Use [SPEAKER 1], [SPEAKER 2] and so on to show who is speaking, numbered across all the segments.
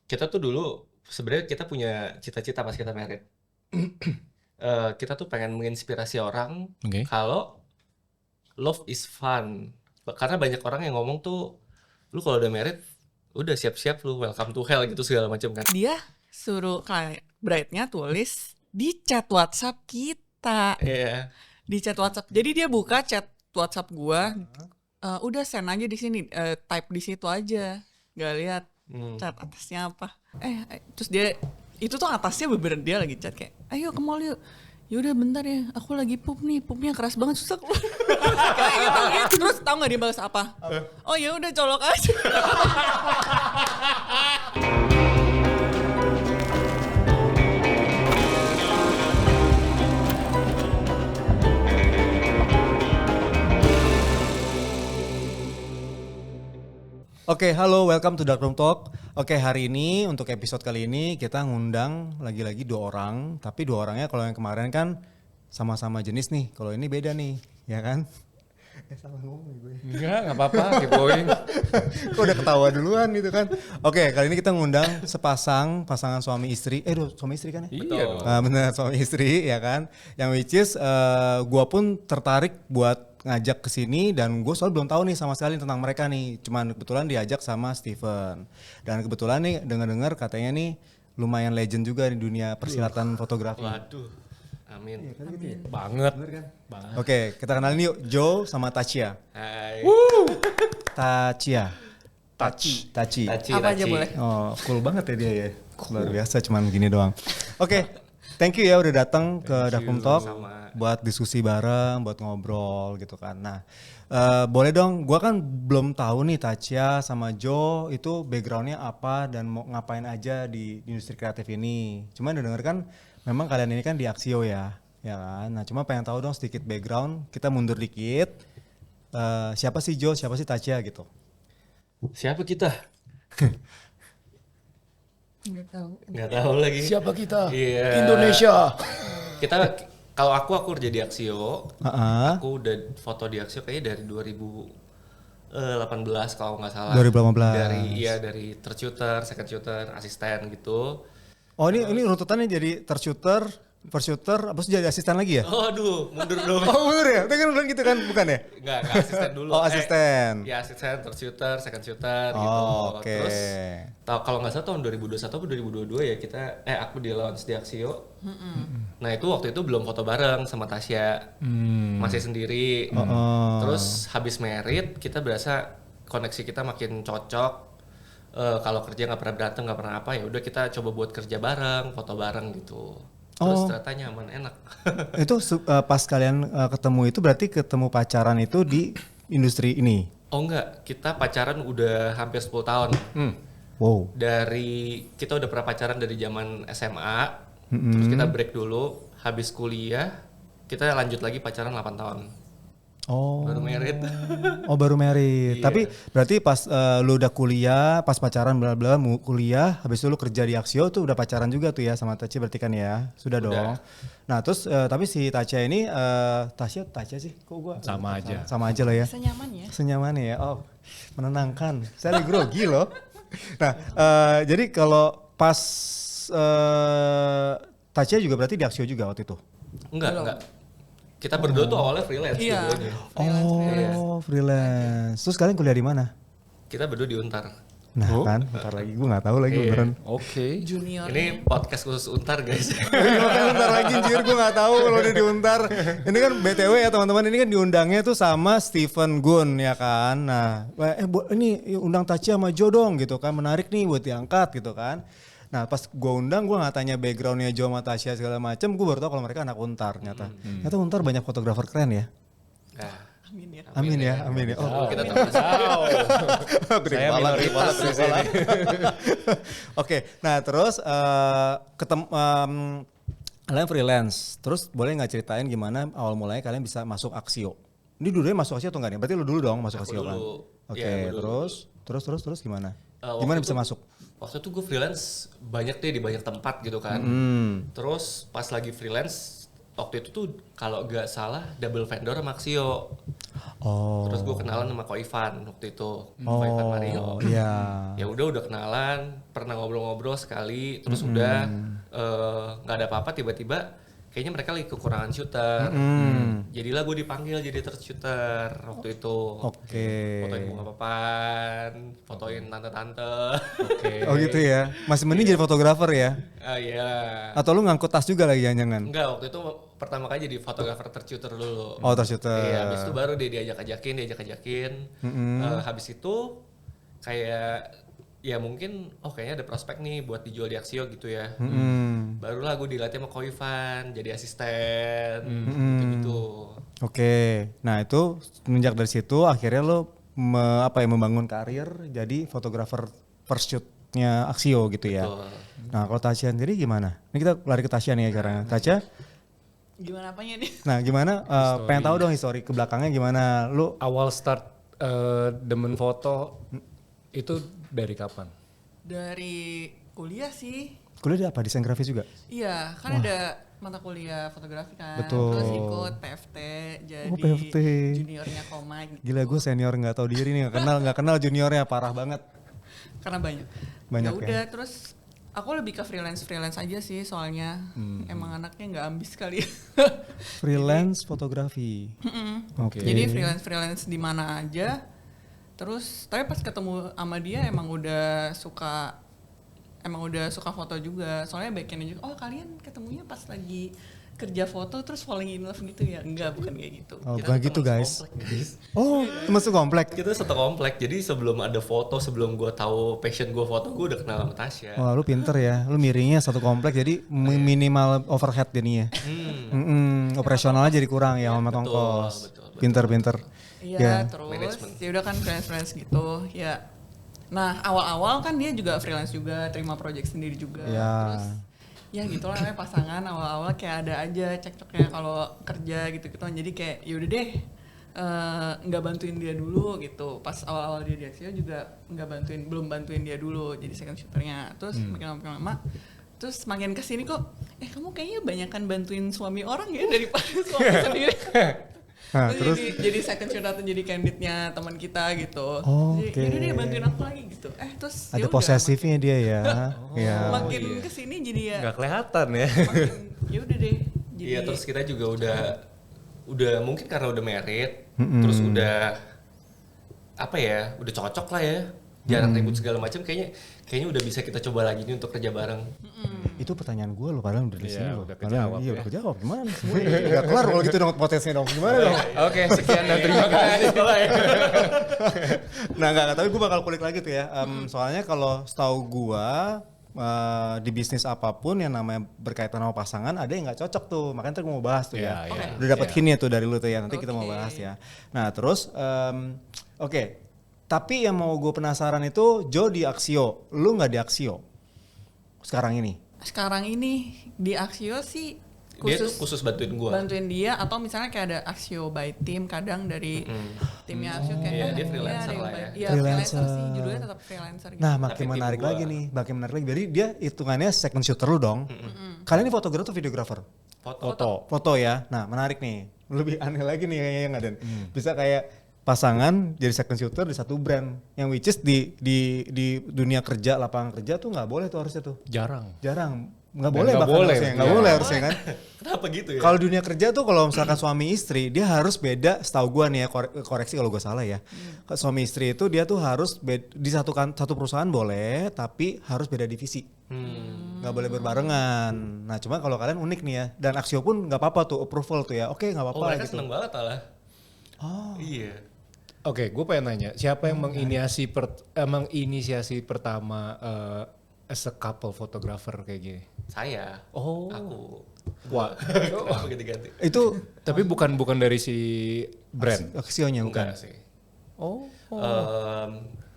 [SPEAKER 1] Kita tuh dulu sebenarnya kita punya cita-cita pas kita married. Kita tuh pengen menginspirasi orang
[SPEAKER 2] Oke.
[SPEAKER 1] kalau love is fun. Karena banyak orang yang ngomong tuh, lu kalau udah married, udah siap-siap lu welcome to hell gitu segala macam kan.
[SPEAKER 3] Dia suruh kayak Bride-nya tulis di chat WhatsApp kita.
[SPEAKER 1] Iya.
[SPEAKER 3] Di chat WhatsApp. Jadi dia buka chat WhatsApp gua, udah send aja di sini, type di situ aja. Gak lihat chat atasnya apa. Terus dia itu tuh atasnya beneran dia lagi chat kayak, ayo ke mall yuk. Yaudah bentar ya, aku lagi pup nih, pupnya keras banget susah keluar. Kayak gitu. Terus tau gak dia balas apa? Oh ya udah colok aja.
[SPEAKER 4] Oke, halo, welcome to Dark Room Talk. Oke, hari ini untuk episode kali ini kita ngundang lagi-lagi 2 orang. Tapi 2 orangnya kalau yang kemarin kan sama-sama jenis nih. Kalau ini beda nih, ya kan? Salah ngomong gue.
[SPEAKER 2] Enggak apa-apa, keep going.
[SPEAKER 4] Kok udah ketawa duluan gitu kan? Oke, kali ini kita ngundang pasangan suami istri. Suami istri kan ya?
[SPEAKER 2] Iya dong.
[SPEAKER 4] Bener, suami istri ya kan. Yang which is gua pun tertarik buat ngajak ke sini dan gue soal belum tahu nih sama sekali tentang mereka nih. Cuman kebetulan diajak sama Steven. Dan kebetulan nih dengar-dengar katanya nih lumayan legend juga di dunia persilatan fotografi.
[SPEAKER 1] Waduh. Amin.
[SPEAKER 2] Banget.
[SPEAKER 4] Oke, kita kenalin yuk Joe sama Tachia.
[SPEAKER 1] Hai.
[SPEAKER 4] Tachia.
[SPEAKER 2] Tachi.
[SPEAKER 4] Tachi.
[SPEAKER 3] Apa aja boleh.
[SPEAKER 4] Oh, cool banget ya dia ya. Luar biasa cuman gini doang. Oke, thank you ya udah datang ke Dark Room Talk buat diskusi bareng, buat ngobrol gitu kan. Nah, boleh dong, gua kan belum tahu nih Tachia sama Joe itu backgroundnya apa dan mau ngapain aja di industri kreatif ini. Cuman udah denger kan memang kalian ini kan di Axio ya kan. Nah, cuma pengen tahu dong sedikit background, kita mundur dikit. Siapa sih Joe, siapa sih Tachia gitu.
[SPEAKER 1] Siapa kita? Nggak tahu lagi.
[SPEAKER 2] Siapa kita?
[SPEAKER 1] Iya.
[SPEAKER 2] Indonesia.
[SPEAKER 1] Kita kalau aku kerja di Axio.
[SPEAKER 4] Heeh.
[SPEAKER 1] Aku udah foto di Axio kayaknya dari 2018 kalau nggak salah.
[SPEAKER 4] 2018.
[SPEAKER 1] Dari third shooter, second shooter, asisten gitu.
[SPEAKER 4] Oh ini runtutannya jadi third shooter, first shooter, apa sih jadi asisten lagi ya?
[SPEAKER 1] Oh aduh, mundur dong.
[SPEAKER 4] Oh bener ya? Tadi kan bilang gitu kan, bukan ya?
[SPEAKER 1] Enggak asisten dulu.
[SPEAKER 4] Oh asisten.
[SPEAKER 1] Ya asisten, third shooter, second shooter gitu.
[SPEAKER 4] Oh oke.
[SPEAKER 1] Terus kalau nggak salah tahun 2021 atau 2022 ya aku di launch di Axio. Nah itu waktu itu belum foto bareng sama Tasya, masih sendiri. Terus habis merit kita berasa koneksi kita makin cocok. Kalau kerja nggak pernah berantem, nggak pernah apa, ya udah kita coba buat kerja bareng, foto bareng gitu. Terus ternyata nyaman, enak.
[SPEAKER 4] Itu pas kalian ketemu itu berarti ketemu pacaran itu di industri ini?
[SPEAKER 1] Oh enggak, kita pacaran udah hampir 10 tahun.
[SPEAKER 4] Wow.
[SPEAKER 1] Kita udah pernah pacaran dari zaman SMA, terus kita break dulu, habis kuliah, kita lanjut lagi pacaran 8 tahun.
[SPEAKER 4] Oh.
[SPEAKER 1] Baru married.
[SPEAKER 4] Oh baru married.
[SPEAKER 1] Iya.
[SPEAKER 4] Tapi berarti pas lu udah kuliah, pas pacaran bla mau kuliah, habis itu lu kerja di Axio tuh udah pacaran juga tuh ya sama Tachia berarti kan ya? Sudah dong. Nah terus tapi si Tachia ini, Tachia sih? Kok gua?
[SPEAKER 2] Sama aja.
[SPEAKER 4] Sama aja lah ya.
[SPEAKER 3] Senyaman ya.
[SPEAKER 4] Senyaman ya. Oh menenangkan. Saya lagi grogi loh. Nah jadi kalau pas Tachia juga berarti di Axio juga waktu itu?
[SPEAKER 1] Enggak. Kita berdua tuh awalnya freelance
[SPEAKER 3] Iya.
[SPEAKER 1] dua-duanya.
[SPEAKER 4] Freelance. Terus kalian kuliah di mana?
[SPEAKER 1] Kita berdua di Untar.
[SPEAKER 4] Nah kan, bentar lagi gue nggak tahu lagi beneran.
[SPEAKER 2] Oke.
[SPEAKER 3] Junior.
[SPEAKER 1] Ini podcast khusus Untar guys.
[SPEAKER 4] Bentar lagi anjir gue nggak tahu kalau dia diuntar. Ini kan BTW ya teman-teman, ini kan diundangnya tuh sama Steven Gun ya kan. Nah, ini undang Tachia sama Joe dong gitu kan, menarik nih buat diangkat gitu kan. Nah pas gue undang gue nggak tanya backgroundnya Joe sama Tachia segala macem, gue baru tahu kalau mereka anak Untar ternyata. Ternyata Untar banyak fotografer keren ya.
[SPEAKER 1] Nah,
[SPEAKER 4] Amin ya. Oh,
[SPEAKER 1] kita termasuk.
[SPEAKER 2] Saya minoritas di sini.
[SPEAKER 4] Oke, nah terus kalian freelance, terus boleh nggak ceritain gimana awal mulanya kalian bisa masuk Axio? Ini dulunya masuk Axio atau enggak nih? Berarti lu dulu dong masuk
[SPEAKER 1] Aku
[SPEAKER 4] Axio kan?
[SPEAKER 1] dulu.
[SPEAKER 4] Oke,
[SPEAKER 1] Iya, aku dulu.
[SPEAKER 4] terus gimana?
[SPEAKER 1] Waktu
[SPEAKER 4] Gimana
[SPEAKER 1] itu-
[SPEAKER 4] bisa masuk?
[SPEAKER 1] Waktu itu gue freelance banyak deh di banyak tempat gitu kan. Terus pas lagi freelance waktu itu tuh kalau gak salah double vendor sama Axio.
[SPEAKER 4] Oh.
[SPEAKER 1] Terus gue kenalan sama Ko Ivan waktu itu, Ko Ivan Mario.
[SPEAKER 4] Iya.
[SPEAKER 1] Ya udah kenalan, pernah ngobrol-ngobrol sekali, terus udah nggak ada apa-apa, tiba-tiba kayaknya mereka lagi kekurangan shooter. Jadilah gue dipanggil jadi third shooter waktu itu.
[SPEAKER 4] Oke.
[SPEAKER 1] Fotoin bunga papan, fotoin tante-tante.
[SPEAKER 2] Oke.
[SPEAKER 4] Oh gitu ya. Masih mending jadi fotografer ya?
[SPEAKER 1] Ah iya.
[SPEAKER 4] Atau lu ngangkut tas juga lagi jangan?
[SPEAKER 1] Enggak, waktu itu pertama kali jadi fotografer third shooter dulu.
[SPEAKER 4] Oh third shooter.
[SPEAKER 1] Iya, habis itu baru dia diajak-ajakin. Habis itu kayak ya mungkin kayaknya ada prospek nih buat dijual di Axio gitu ya. Barulah gue dilatih sama Ko Ivan jadi asisten gitu.
[SPEAKER 4] Oke. Nah itu semenjak dari situ akhirnya lo membangun karir jadi fotografer first shootnya Axio gitu ya.
[SPEAKER 1] Betul.
[SPEAKER 4] Nah kalau Tasya sendiri gimana? Ini kita lari ke Tasya nih ya caranya. Tasya,
[SPEAKER 3] Gimana apanya nih?
[SPEAKER 4] nah gimana? Pengen tahu dong histori ke belakangnya gimana? Lu
[SPEAKER 2] Awal start demen foto itu dari kapan?
[SPEAKER 3] Dari kuliah sih.
[SPEAKER 4] kuliah di apa? Desain grafis juga?
[SPEAKER 3] Iya, kan ada mata kuliah fotografi kan.
[SPEAKER 4] Betul.
[SPEAKER 3] Terus ikut PFT jadi
[SPEAKER 4] PFT.
[SPEAKER 3] juniornya Komai gitu.
[SPEAKER 4] Gila gue senior nggak tahu diri nih, nggak kenal juniornya, parah banget.
[SPEAKER 3] Karena banyak.
[SPEAKER 4] Banyak
[SPEAKER 3] Ya udah, terus aku lebih ke freelance aja sih soalnya. Emang anaknya nggak ambis kali.
[SPEAKER 4] Freelance fotografi. Oke.
[SPEAKER 3] Jadi freelance di mana aja. Terus tapi pas ketemu sama dia emang udah suka foto juga. Soalnya backendnya juga. Oh kalian ketemunya pas lagi kerja foto terus falling in love gitu ya? Enggak, bukan kayak gitu.
[SPEAKER 4] Oh,
[SPEAKER 1] Kita
[SPEAKER 4] bukan
[SPEAKER 1] tuh
[SPEAKER 4] gitu
[SPEAKER 1] teman
[SPEAKER 4] guys.
[SPEAKER 1] sekomplek, guys.
[SPEAKER 4] Oh, temen sekomplek.
[SPEAKER 1] Kita satu komplek, jadi sebelum ada foto, sebelum gue tahu passion gue foto, gue udah kenal sama Tasya.
[SPEAKER 4] Wah, lu pinter ya. Lu miringnya satu komplek jadi minimal overhead jadinya. Operasionalnya jadi kurang ya sama ongkos.
[SPEAKER 1] betul.
[SPEAKER 4] Pinter.
[SPEAKER 3] Iya,
[SPEAKER 4] Ya.
[SPEAKER 3] terus
[SPEAKER 1] Management.
[SPEAKER 3] ya udah kan freelance gitu. Ya. Nah, awal-awal kan dia juga freelance juga, terima project sendiri juga.
[SPEAKER 4] Ya.
[SPEAKER 3] Terus ya gitulah namanya pasangan awal-awal kayak ada aja cekcoknya kalau kerja gitu-gitu. Jadi kayak yaudah deh nggak bantuin dia dulu gitu. Pas awal-awal dia di Axio juga belum bantuin dia dulu jadi second shooternya. Terus makin lama terus makin kesini kok kamu kayaknya banyakan bantuin suami orang ya daripada suami sendiri.
[SPEAKER 4] Nah,
[SPEAKER 3] terus
[SPEAKER 4] terus
[SPEAKER 3] jadi second shooter atau jadi candidate-nya teman kita gitu.
[SPEAKER 4] Oke.
[SPEAKER 3] Jadi dia bantuin aku lagi gitu. Terus
[SPEAKER 4] ada
[SPEAKER 3] yaudah,
[SPEAKER 4] posesifnya dia ya. Ya.
[SPEAKER 3] makin kesini jadi ya
[SPEAKER 2] Nggak kelihatan ya.
[SPEAKER 3] makin ya udah deh. Jadi
[SPEAKER 1] Iya, terus kita juga udah mungkin karena udah married, terus udah apa ya, udah cocok lah ya. Jarang ribut segala macam, kayaknya udah bisa kita coba lagi nih untuk kerja bareng.
[SPEAKER 4] Itu pertanyaan gue loh, padahal udah di
[SPEAKER 2] Iya,
[SPEAKER 4] sini loh.
[SPEAKER 2] udah
[SPEAKER 4] Padahal-
[SPEAKER 2] kejawab
[SPEAKER 4] Iya,
[SPEAKER 2] ya.
[SPEAKER 4] udah kejawab. Gimana nih semuanya? Udah kelar kalau gitu dong potensinya dong. Gimana dong?
[SPEAKER 2] Oke, sekian dan terima kasih.
[SPEAKER 4] Nah enggak, tapi gue bakal kulik lagi tuh ya. Soalnya kalau setahu gue di bisnis apapun yang namanya berkaitan sama pasangan ada yang nggak cocok tuh. Makanya ntar gue mau bahas tuh ya.
[SPEAKER 2] Iya, iya.
[SPEAKER 4] Udah dapat hintnya tuh dari lu tuh ya. Nanti kita mau
[SPEAKER 3] Oke.
[SPEAKER 4] bahas ya. Nah terus oke. Tapi yang mau gue penasaran itu Joe di Axio. Lu nggak di Axio sekarang ini?
[SPEAKER 3] sekarang ini di Axio sih
[SPEAKER 1] Dia tuh khusus bantuin gue.
[SPEAKER 3] bantuin dia atau misalnya kayak ada Axio by team kadang dari timnya Axio kayak
[SPEAKER 1] Iya, dia
[SPEAKER 3] ada
[SPEAKER 1] freelancer
[SPEAKER 3] yang
[SPEAKER 1] lah ya.
[SPEAKER 3] Iya,
[SPEAKER 4] Freelancer.
[SPEAKER 3] freelancer sih judulnya tetap freelancer gitu.
[SPEAKER 4] Nah
[SPEAKER 1] Tapi
[SPEAKER 4] makin
[SPEAKER 1] tim
[SPEAKER 4] menarik
[SPEAKER 1] gua.
[SPEAKER 4] lagi nih. Makin menarik lagi. Jadi dia hitungannya second shooter lu dong. Kalian ini fotografer atau videografer? Foto ya. Nah menarik nih. Lebih aneh lagi nih kayaknya nggak Dan. Bisa kayak pasangan jadi second shooter di satu brand. Yang which is di dunia kerja, lapangan kerja tuh nggak boleh tuh harusnya tuh.
[SPEAKER 2] Jarang.
[SPEAKER 4] Jarang. Nggak
[SPEAKER 2] Dan
[SPEAKER 4] boleh
[SPEAKER 2] nggak
[SPEAKER 4] bahkan
[SPEAKER 2] boleh.
[SPEAKER 4] harusnya. Nggak
[SPEAKER 2] Iya.
[SPEAKER 4] boleh harusnya kan.
[SPEAKER 1] Kenapa gitu ya?
[SPEAKER 4] Kalau dunia kerja tuh kalau misalkan suami istri dia harus beda. Setahu gua nih ya koreksi kalau gua salah ya. Suami istri itu dia tuh harus di satu perusahaan boleh tapi harus beda divisi. Nggak boleh berbarengan. Nah cuma kalau kalian unik nih ya. Dan Axio pun nggak apa-apa tuh approval tuh ya. Oke nggak apa-apa
[SPEAKER 1] mereka
[SPEAKER 4] gitu.
[SPEAKER 1] seneng banget lah.
[SPEAKER 4] Oh.
[SPEAKER 1] Iya.
[SPEAKER 2] Oke, gue pengen nanya, siapa yang menginisiasi pertama as a couple photographer kayak gini?
[SPEAKER 1] Saya.
[SPEAKER 2] Oh.
[SPEAKER 1] Aku.
[SPEAKER 2] Wah.
[SPEAKER 1] Kenapa ganti-ganti?
[SPEAKER 4] Itu
[SPEAKER 2] Tapi bukan dari si brand.
[SPEAKER 4] Axionya bukan.
[SPEAKER 1] Enggak sih.
[SPEAKER 2] Oh.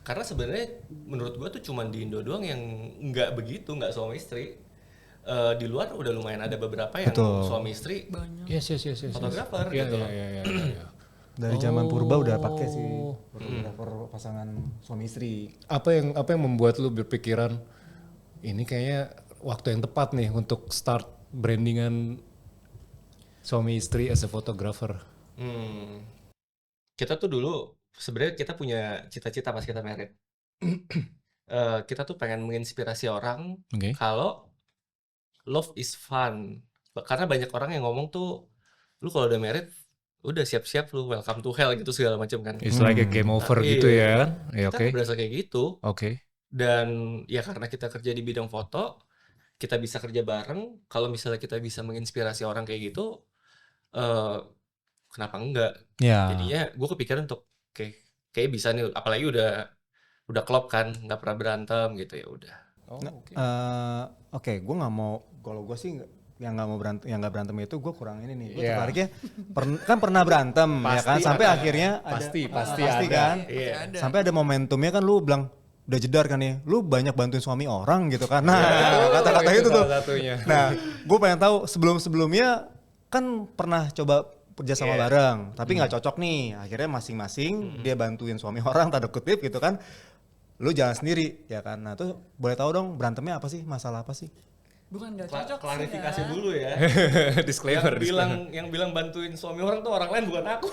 [SPEAKER 1] Karena sebenarnya menurut gua tuh cuman di Indo doang yang nggak begitu, nggak suami istri. Di luar udah lumayan ada beberapa yang
[SPEAKER 4] Betul.
[SPEAKER 1] suami istri
[SPEAKER 3] banyak.
[SPEAKER 2] Yes.
[SPEAKER 1] fotografer
[SPEAKER 2] Iya,
[SPEAKER 1] gitu.
[SPEAKER 2] iya.
[SPEAKER 4] Dari zaman purba udah pakai sih fotografer pasangan suami istri.
[SPEAKER 2] Apa yang membuat lu berpikiran ini kayaknya waktu yang tepat nih untuk start brandingan suami istri as a photographer?
[SPEAKER 1] Kita tuh dulu sebenarnya kita punya cita-cita pas kita married. Kita tuh pengen menginspirasi orang kalau love is fun. Karena banyak orang yang ngomong tuh, lu kalau udah married, udah siap-siap lu welcome to hell gitu segala macam kan.
[SPEAKER 2] It's like a game over gitu ya kan? Ya,
[SPEAKER 1] kita berasa kayak gitu. Dan ya karena kita kerja di bidang foto, kita bisa kerja bareng. Kalau misalnya kita bisa menginspirasi orang kayak gitu, kenapa enggak? Jadinya gue kepikiran untuk kayak bisa nih, apalagi udah klop kan, nggak pernah berantem gitu, ya udah.
[SPEAKER 4] Gue nggak mau, kalau gue sih yang nggak berantem itu gue kurang ini nih. Gue tertariknya kan pernah berantem ya kan, sampai akhirnya
[SPEAKER 2] pasti
[SPEAKER 4] ada kan. Sampai ada momentumnya kan, lu bilang udah jedar kan ya, lu banyak bantuin suami orang gitu kan. Nah, kata-kata itu tuh. Nah, gue pengen tahu sebelum-sebelumnya kan pernah coba kerjasama bareng, tapi nggak cocok nih. Akhirnya masing-masing dia bantuin suami orang, tanda kutip gitu kan. Lu jalan sendiri ya kan. Nah tuh boleh tahu dong berantemnya apa sih? Masalah apa sih?
[SPEAKER 3] Bukan nggak cocok
[SPEAKER 1] klarifikasi
[SPEAKER 3] sih,
[SPEAKER 1] dulu ya.
[SPEAKER 2] Disclaimer.
[SPEAKER 1] Yang bilang bantuin suami orang tuh orang lain, bukan aku.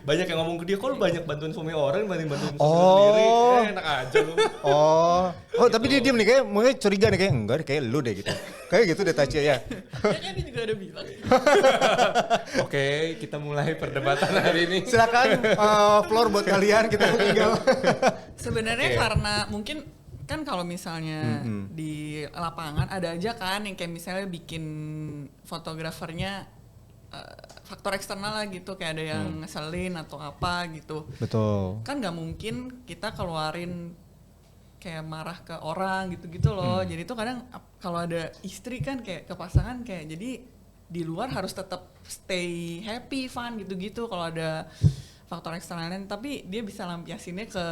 [SPEAKER 1] Banyak yang ngomong ke dia, kok lu banyak bantuin suami orang dibanding bantuin suami sendiri. Enak aja lu.
[SPEAKER 4] Gitu. Tapi dia diem nih, kayak mulai curiga nih, kayak enggak deh, kayak lu deh gitu. Kayak gitu deh Tacia ya.
[SPEAKER 3] Ya kan dia juga ada bilang.
[SPEAKER 2] Oke, kita mulai perdebatan hari ini.
[SPEAKER 4] Silakan floor buat kalian, kita tinggal.
[SPEAKER 3] Sebenarnya karena mungkin kan kalau misalnya di lapangan ada aja kan yang kayak misalnya bikin fotografernya faktor eksternal lah gitu, kayak ada yang ngeselin atau apa gitu.
[SPEAKER 4] Betul.
[SPEAKER 3] Kan nggak mungkin kita keluarin kayak marah ke orang gitu-gitu loh. Jadi tuh kadang kalau ada istri kan kayak ke pasangan kayak jadi di luar harus tetap stay happy, fun gitu-gitu kalau ada faktor eksternalnya, tapi dia bisa lampiasinnya ke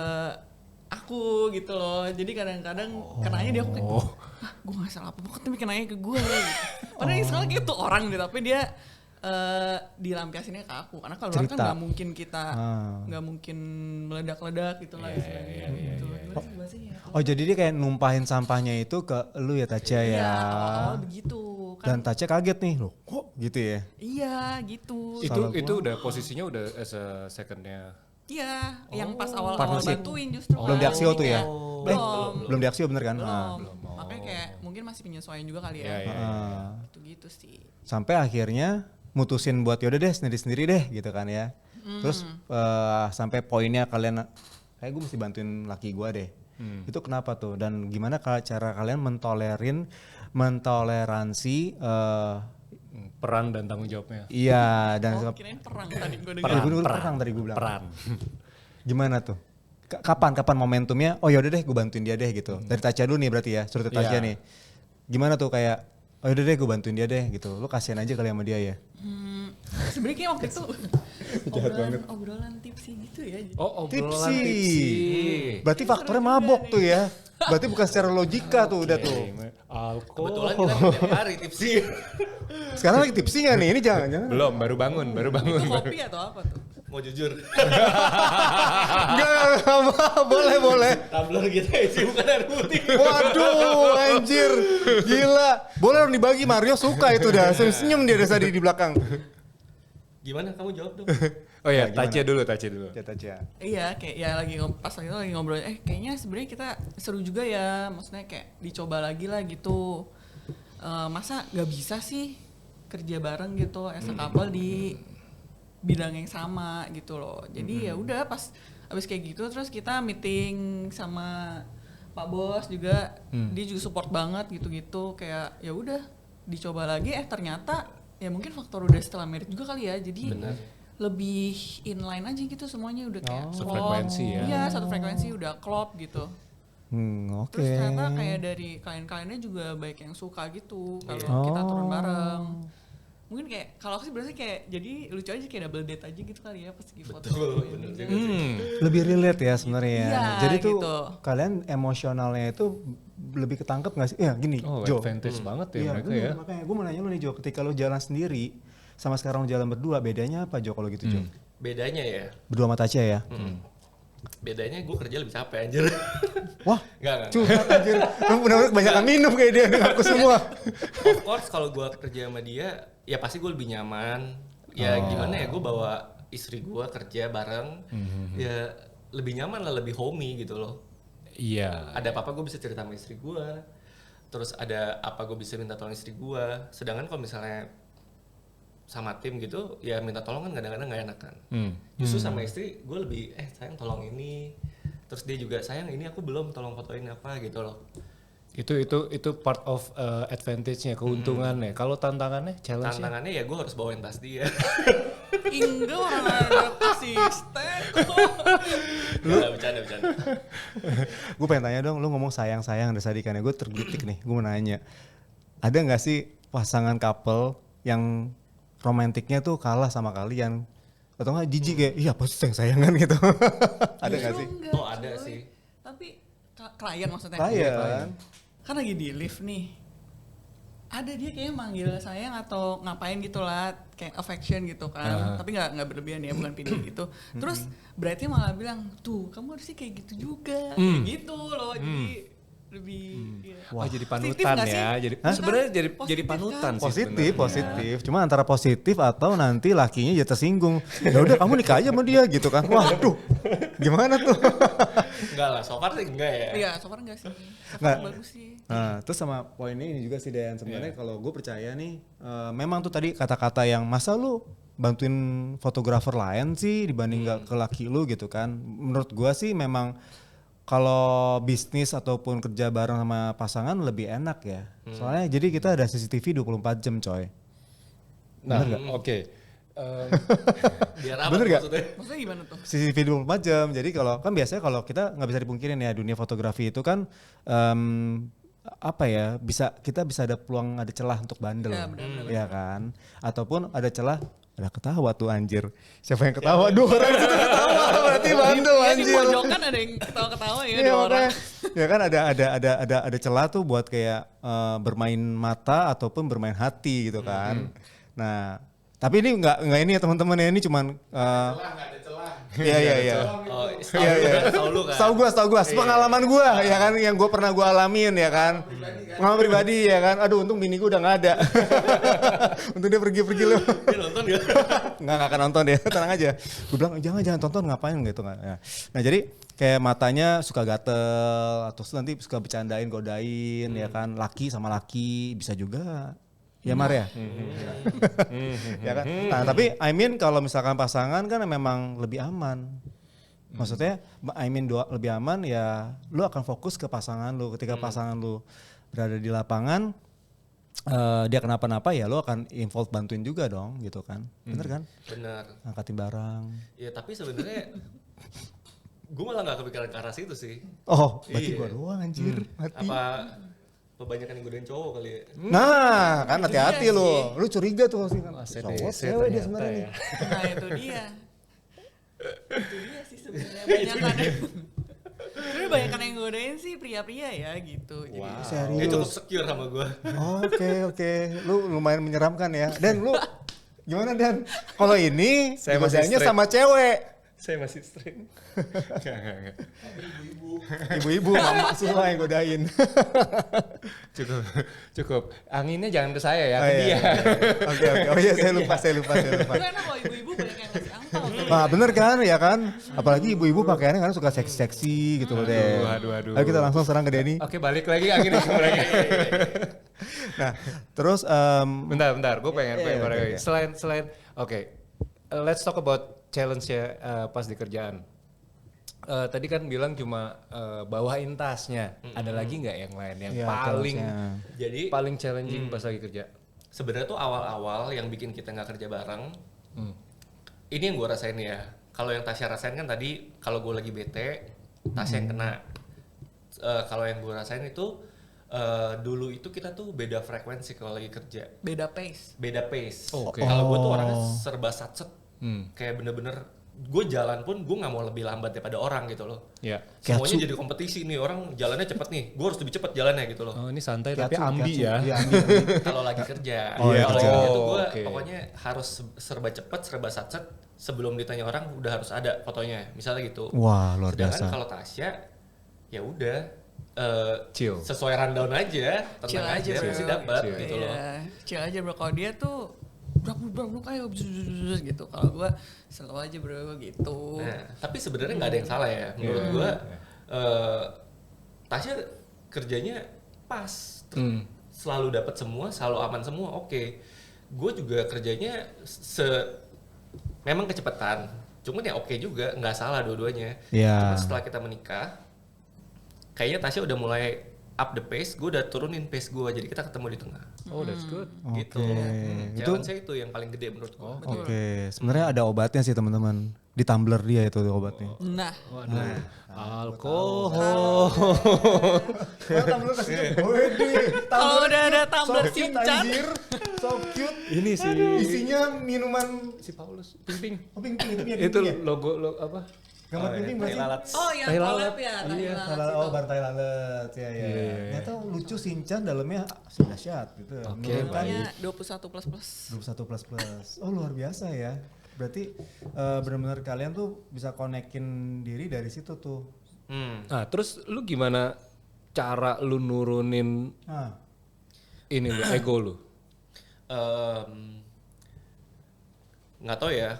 [SPEAKER 3] aku gitu loh. Jadi kadang-kadang kenanya dia kayak, gue gak salah apa-apa tapi kenanya ke gue gitu. Padahal sekali kayak tuh orang deh, tapi dia dilampiasinnya ke aku. Karena kalau luar kan gak mungkin kita gak mungkin meledak-ledak gitu lah gitu.
[SPEAKER 4] Oh jadi dia kayak numpahin sampahnya itu ke lu ya Tacia ya?
[SPEAKER 3] Iya, awal-awal begitu kan.
[SPEAKER 4] Dan Tacia kaget nih, loh kok gitu ya?
[SPEAKER 3] Iya gitu.
[SPEAKER 2] Itu udah posisinya udah as a secondnya.
[SPEAKER 3] Iya, yang pas awal-awal bantuin justru.
[SPEAKER 4] Belum di Axio tuh ya?
[SPEAKER 3] Belum
[SPEAKER 4] di Axio bener kan?
[SPEAKER 3] Belum. Makanya kayak mungkin masih penyesuaian juga kali ya. Gitu sih.
[SPEAKER 4] Sampai akhirnya mutusin buat yaudah deh sendiri-sendiri deh gitu kan ya. Terus sampai poinnya kalian, kayak gue mesti bantuin laki gue deh. Itu kenapa tuh? Dan gimana cara kalian mentoleransi
[SPEAKER 2] peran dan tanggung jawabnya.
[SPEAKER 4] Iya, dan
[SPEAKER 3] kirain perang tadi gue dengar.
[SPEAKER 4] Perang tadi gue bilang. Peran. Gimana tuh? Kapan momentumnya? Oh yaudah deh gue bantuin dia deh gitu. Dari Tacia dulu nih berarti ya, suruh Tacia nih. Gimana tuh kayak, oh yaudah deh gue bantuin dia deh gitu. Lu kasihan aja kali sama dia ya.
[SPEAKER 3] Sebenarnya kayak waktu itu obrolan tipsi gitu ya.
[SPEAKER 2] Oh,
[SPEAKER 4] obrolan tipsi. Berarti faktornya mabok tuh ya. Berarti bukan secara logika tuh udah tuh.
[SPEAKER 2] Alkohol.
[SPEAKER 1] Kebetulan kita tiap hari tipsi.
[SPEAKER 4] Sekarang lagi tipsi gak nih? Ini jangan.
[SPEAKER 2] Belum, baru bangun.
[SPEAKER 3] Itu kopi atau apa tuh?
[SPEAKER 1] Mau jujur?
[SPEAKER 4] Enggak, boleh.
[SPEAKER 1] Tumbler kita isi bukan air putih.
[SPEAKER 4] Waduh, anjir. Gila. Boleh dong dibagi, Mario suka itu dah. Senyum dia dari di belakang.
[SPEAKER 1] Gimana? Kamu jawab dong.
[SPEAKER 2] Oh ya, Tacia dulu.
[SPEAKER 4] Tacia.
[SPEAKER 3] Iya, kayak ya pas lagi itu lagi ngobrol, kayaknya sebenarnya kita seru juga ya, maksudnya kayak dicoba lagi lah gitu. Masa nggak bisa sih kerja bareng gitu, as a couple di bidang yang sama gitu loh. Jadi ya udah pas abis kayak gitu terus kita meeting sama Pak Bos juga, dia juga support banget gitu-gitu, kayak ya udah dicoba lagi. Ternyata ya mungkin faktor udah setelah merit juga kali ya, jadi lebih inline aja gitu semuanya, udah kayak
[SPEAKER 2] frekuensi ya.
[SPEAKER 3] Iya, satu frekuensi udah klop gitu.
[SPEAKER 4] Oke.
[SPEAKER 3] Terus ternyata kayak dari klien-kliennya juga banyak yang suka gitu kalau kita turun bareng. Mungkin kayak kalau aku sih berarti kayak jadi lucu aja, kayak double date aja gitu kali ya pas lagi foto.
[SPEAKER 4] Lebih relate ya sebenarnya.
[SPEAKER 3] Iya,
[SPEAKER 4] jadi tuh
[SPEAKER 3] gitu.
[SPEAKER 4] Kalian emosionalnya itu lebih ketangkep nggak sih? Ya gini, Jo.
[SPEAKER 2] Advantage banget ya mereka ya.
[SPEAKER 4] Makanya gue mau nanya lu nih Jo, ketika lu jalan sendiri sama sekarang lu jalan berdua, bedanya apa Jo kalau gitu Jo?
[SPEAKER 1] Bedanya ya?
[SPEAKER 4] Berdua sama Tacia ya?
[SPEAKER 1] Bedanya gue kerja lebih capek anjir.
[SPEAKER 4] Wah,
[SPEAKER 1] Enggak.
[SPEAKER 4] curhat anjir. Lu bener-bener kebanyakan minum kayak dia dengan aku semua.
[SPEAKER 1] Of course kalau gue kerja sama dia, ya pasti gue lebih nyaman. Ya gimana ya, gue bawa istri gue kerja bareng, ya lebih nyaman lah, lebih homey gitu loh.
[SPEAKER 2] Iya.
[SPEAKER 1] Ada apa-apa gue bisa cerita sama istri gue. Terus ada apa gue bisa minta tolong istri gue. Sedangkan kalau misalnya sama tim gitu, ya minta tolong kan kadang-kadang nggak enak kan. Justru sama istri gue lebih sayang tolong ini. Terus dia juga sayang ini aku belum, tolong fotoin apa gitu loh.
[SPEAKER 2] Itu part of advantage-nya, keuntungannya. Kalau tantangannya, challenge-nya.
[SPEAKER 1] Tantangannya ya gue harus bawain tas dia.
[SPEAKER 3] Enggak, orang ada konsisten kok.
[SPEAKER 1] Nggak, bercanda.
[SPEAKER 4] Gue pengen tanya dong, lu ngomong sayang-sayang dari tadi kan ya, gue tergelitik nih, gue mau nanya. Ada nggak sih pasangan couple yang romantiknya tuh kalah sama kalian? Atau nggak jijik kayak, iya pasti sayang-sayangan gitu. Ada nggak sih?
[SPEAKER 3] Enggak,
[SPEAKER 1] Oh, ada
[SPEAKER 3] cuy.
[SPEAKER 1] sih.
[SPEAKER 3] Tapi klien maksudnya.
[SPEAKER 4] Klien.
[SPEAKER 3] Kan lagi di lift nih. Ada dia kayak manggil sayang atau ngapain gitu lah, kayak affection gitu kan. Tapi nggak berlebihan ya, bukan PD gitu. Terus berarti malah bilang, tuh kamu harusnya kayak gitu juga. Kayak gitu loh, jadi lebih
[SPEAKER 2] Wah, jadi
[SPEAKER 3] Positif
[SPEAKER 2] panutan
[SPEAKER 3] nggak sih?
[SPEAKER 2] ya. Jadi
[SPEAKER 3] Hah?
[SPEAKER 2] sebenarnya jadi
[SPEAKER 3] Positif
[SPEAKER 2] panutan
[SPEAKER 3] kan?
[SPEAKER 2] sih.
[SPEAKER 4] Positif,
[SPEAKER 2] sebenarnya.
[SPEAKER 4] positif. Cuma antara positif atau nanti lakinya jadi tersinggung. Ya udah kamu nikah aja sama dia gitu kan. Waduh. Gimana tuh?
[SPEAKER 1] Enggak lah, so far sih enggak ya.
[SPEAKER 3] Iya, so far enggak sih. So
[SPEAKER 4] Nggak.
[SPEAKER 3] far bagus sih.
[SPEAKER 4] Nah, terus sama poin ini juga sih Dan, sebenarnya kalau gue percaya nih, memang tuh tadi kata-kata yang masa lu bantuin fotografer lain sih dibanding gak ke laki lu gitu kan. Menurut gue sih memang kalau bisnis ataupun kerja bareng sama pasangan lebih enak ya. Soalnya jadi kita ada CCTV 24 jam coy.
[SPEAKER 2] Nah, oke.
[SPEAKER 1] Biar apa
[SPEAKER 4] Bener
[SPEAKER 1] tuh
[SPEAKER 4] nggak?
[SPEAKER 1] maksudnya?
[SPEAKER 3] Maksudnya gimana tuh?
[SPEAKER 4] CCTV 24 jam. Jadi kalau kan biasanya kalau kita nggak bisa dipungkirin ya dunia fotografi itu kan apa ya, kita bisa ada peluang, ada celah untuk bandel.
[SPEAKER 3] Ya, benar-benar.
[SPEAKER 4] Ya kan? Ataupun ada celah, ada ketawa tuh anjir. Siapa yang ketawa? Dua orang itu ketawa. Berarti bandel
[SPEAKER 3] Ya, di
[SPEAKER 4] anjir.
[SPEAKER 3] pojokan ada yang ketawa-ketawa ya,
[SPEAKER 4] Iya,
[SPEAKER 3] dua orang.
[SPEAKER 4] makanya. Ya kan ada celah tuh buat kayak bermain mata ataupun bermain hati gitu kan. Nah, tapi ini nggak ini ya teman-teman ya, ini cuman Iya.
[SPEAKER 1] Oh,
[SPEAKER 4] Iya.
[SPEAKER 1] tahu lu kan.
[SPEAKER 4] Tahu gua, pengalaman gua ya kan yang gua pernah gua alamin ya kan. Pengalaman pribadi ya kan. Aduh, untung bini gua udah nggak ada. Untung dia pergi lu.
[SPEAKER 1] Dia nonton gak?
[SPEAKER 4] Nggak akan nonton dia, tenang aja. Gue bilang jangan tonton, ngapain gitu kan. Nah jadi kayak matanya suka gatel atau nanti suka bercandain, godain ya kan, laki sama laki bisa juga. Ya Mar ya? Ya kan? Nah tapi I mean kalau misalkan pasangan kan memang lebih aman. Maksudnya I mean lebih aman ya lu akan fokus ke pasangan lu. Ketika pasangan lu berada di lapangan, dia kenapa-napa ya lu akan involve bantuin juga dong gitu kan. Bener kan?
[SPEAKER 1] Bener.
[SPEAKER 4] Angkatin barang.
[SPEAKER 1] Ya tapi sebenarnya gue malah gak kepikiran ke arah situ sih.
[SPEAKER 4] Oh berarti
[SPEAKER 1] Iya.
[SPEAKER 4] gua doang anjir. Mati.
[SPEAKER 1] Apa kebanyakan yang godain cowok kali ya?
[SPEAKER 4] Nah kan hati-hati
[SPEAKER 3] Iya
[SPEAKER 4] lu. Lu curiga tuh pasti kan.
[SPEAKER 2] Saya
[SPEAKER 4] Cowok
[SPEAKER 2] DC
[SPEAKER 4] cewek dia
[SPEAKER 2] ternyata
[SPEAKER 4] sebenarnya.
[SPEAKER 2] ya.
[SPEAKER 3] Nah itu dia. Itu dia sih sebenarnya banyakan yang sebenarnya banyakan yang godain sih pria-pria ya gitu. Jadi
[SPEAKER 1] Dia
[SPEAKER 4] Serius.
[SPEAKER 1] cukup secure sama gue.
[SPEAKER 4] Oke. Lu lumayan menyeramkan ya. Dan lu gimana Dan? Kalau ini
[SPEAKER 2] Saya masih
[SPEAKER 4] godanya
[SPEAKER 2] straight.
[SPEAKER 4] sama cewek.
[SPEAKER 2] Saya masih straight. Enggak.
[SPEAKER 4] Ibu-ibu mama semua yang godain.
[SPEAKER 2] Cukup. Anginnya jangan ke saya ya,
[SPEAKER 4] Oh,
[SPEAKER 2] ke
[SPEAKER 4] iya,
[SPEAKER 2] dia.
[SPEAKER 4] iya. Oke. Oh iya saya lupa.
[SPEAKER 3] itu enak loh ibu-ibu banyak yang ngasih angpau.
[SPEAKER 4] Nah bener kan ya kan. Apalagi ibu-ibu pakaiannya kan suka seksi-seksi gitu loh deh.
[SPEAKER 2] Aduh.
[SPEAKER 4] Ayo kita langsung serang ke Denny.
[SPEAKER 2] Oke, balik lagi anginnya lagi.
[SPEAKER 4] Nah terus
[SPEAKER 2] Bentar, gue pengen
[SPEAKER 4] Iya,
[SPEAKER 2] balik
[SPEAKER 4] oke,
[SPEAKER 2] lagi. Selain, let's talk about challenge-nya pas di kerjaan. Tadi kan bilang cuma bawain tasnya. Ada lagi nggak yang lain yang
[SPEAKER 4] Iya,
[SPEAKER 2] paling
[SPEAKER 4] challenge-nya.
[SPEAKER 1] Jadi
[SPEAKER 2] paling challenging pas lagi kerja?
[SPEAKER 1] sebenarnya tuh awal-awal yang bikin kita nggak kerja bareng. Ini yang gue rasain ya. Kalau yang Tasya rasain kan tadi kalau gue lagi bete, Tasya yang kena. Kalau yang gue rasain itu dulu itu kita tuh beda frekuensi kalau lagi kerja,
[SPEAKER 3] Beda pace.
[SPEAKER 1] beda pace.
[SPEAKER 2] Oke.
[SPEAKER 1] Kalau gue tuh orangnya serba satset,
[SPEAKER 2] Hmm.
[SPEAKER 1] kayak bener-bener gue jalan pun gue nggak mau lebih lambat daripada orang gitu loh.
[SPEAKER 2] Iya.
[SPEAKER 1] Semuanya jadi kompetisi nih, orang jalannya cepet nih, gue harus lebih cepet jalannya gitu loh.
[SPEAKER 2] Oh ini santai tapi ambi ya.
[SPEAKER 4] Iya, ambi.
[SPEAKER 1] Kalau lagi kerja,
[SPEAKER 4] Oh, iya,
[SPEAKER 1] kalau
[SPEAKER 4] kerja.
[SPEAKER 1] kerja tuh gue
[SPEAKER 2] Oke.
[SPEAKER 1] pokoknya harus serba cepet, serba satset. Sebelum ditanya orang udah harus ada fotonya, misalnya gitu.
[SPEAKER 4] Wah, luar
[SPEAKER 1] Sedangkan
[SPEAKER 4] biasa.
[SPEAKER 1] kalau Tasya, ya udah
[SPEAKER 2] Chill.
[SPEAKER 1] sesuai rundown aja,
[SPEAKER 3] Chill
[SPEAKER 1] tenang aja,
[SPEAKER 3] bro.
[SPEAKER 1] pasti dapat
[SPEAKER 2] Chill.
[SPEAKER 1] gitu loh.
[SPEAKER 3] Iya, chill aja bro. Kalau dia tuh brak ayo bzz, gitu. Kalau gue slow aja bro gitu.
[SPEAKER 1] Nah, tapi sebenarnya nggak ada yang salah ya. Menurut gua Tasya kerjanya pas, selalu dapat semua, selalu aman semua. Oke, gue juga kerjanya memang kecepatan. Cuman ya oke juga, nggak salah dua-duanya.
[SPEAKER 4] Iya.
[SPEAKER 1] Cuman setelah kita menikah, kayaknya Tasya udah mulai up the pace, gue udah turunin pace gue, jadi kita ketemu di tengah.
[SPEAKER 2] Oh that's good.
[SPEAKER 1] Gitu. Challenge saya itu yang paling gede menurut gue.
[SPEAKER 4] Oke, sebenarnya ada obatnya sih teman-teman. Di tumbler dia itu obatnya.
[SPEAKER 3] Nah,
[SPEAKER 2] Alkohol.
[SPEAKER 3] kalau udah ada tumbler Shinchan,
[SPEAKER 4] So cute.
[SPEAKER 2] Ini sih.
[SPEAKER 4] Isinya minuman
[SPEAKER 2] Si Paulus. Ping.
[SPEAKER 4] oh, pink itu punya
[SPEAKER 2] Itu
[SPEAKER 4] Pink ya?
[SPEAKER 2] logo apa?
[SPEAKER 4] Gambar pink berarti.
[SPEAKER 3] oh yang
[SPEAKER 2] Tai
[SPEAKER 3] collab
[SPEAKER 2] lalat.
[SPEAKER 3] ya, tai
[SPEAKER 2] Iya,
[SPEAKER 3] lalat itu.
[SPEAKER 4] Oh, bantai lalat. Ya ya. Ternyata lucu Shinchan dalamnya dahsyat gitu.
[SPEAKER 2] Oke,
[SPEAKER 4] Menurunkan
[SPEAKER 3] Pokoknya 21 plus.
[SPEAKER 4] 21++. Oh, luar biasa ya. Berarti benar-benar kalian tuh bisa konekin diri dari situ tuh.
[SPEAKER 2] Nah, terus lu gimana cara lu nurunin
[SPEAKER 4] Ah,
[SPEAKER 2] ini lu, ego lu?
[SPEAKER 1] Nggak tahu ya.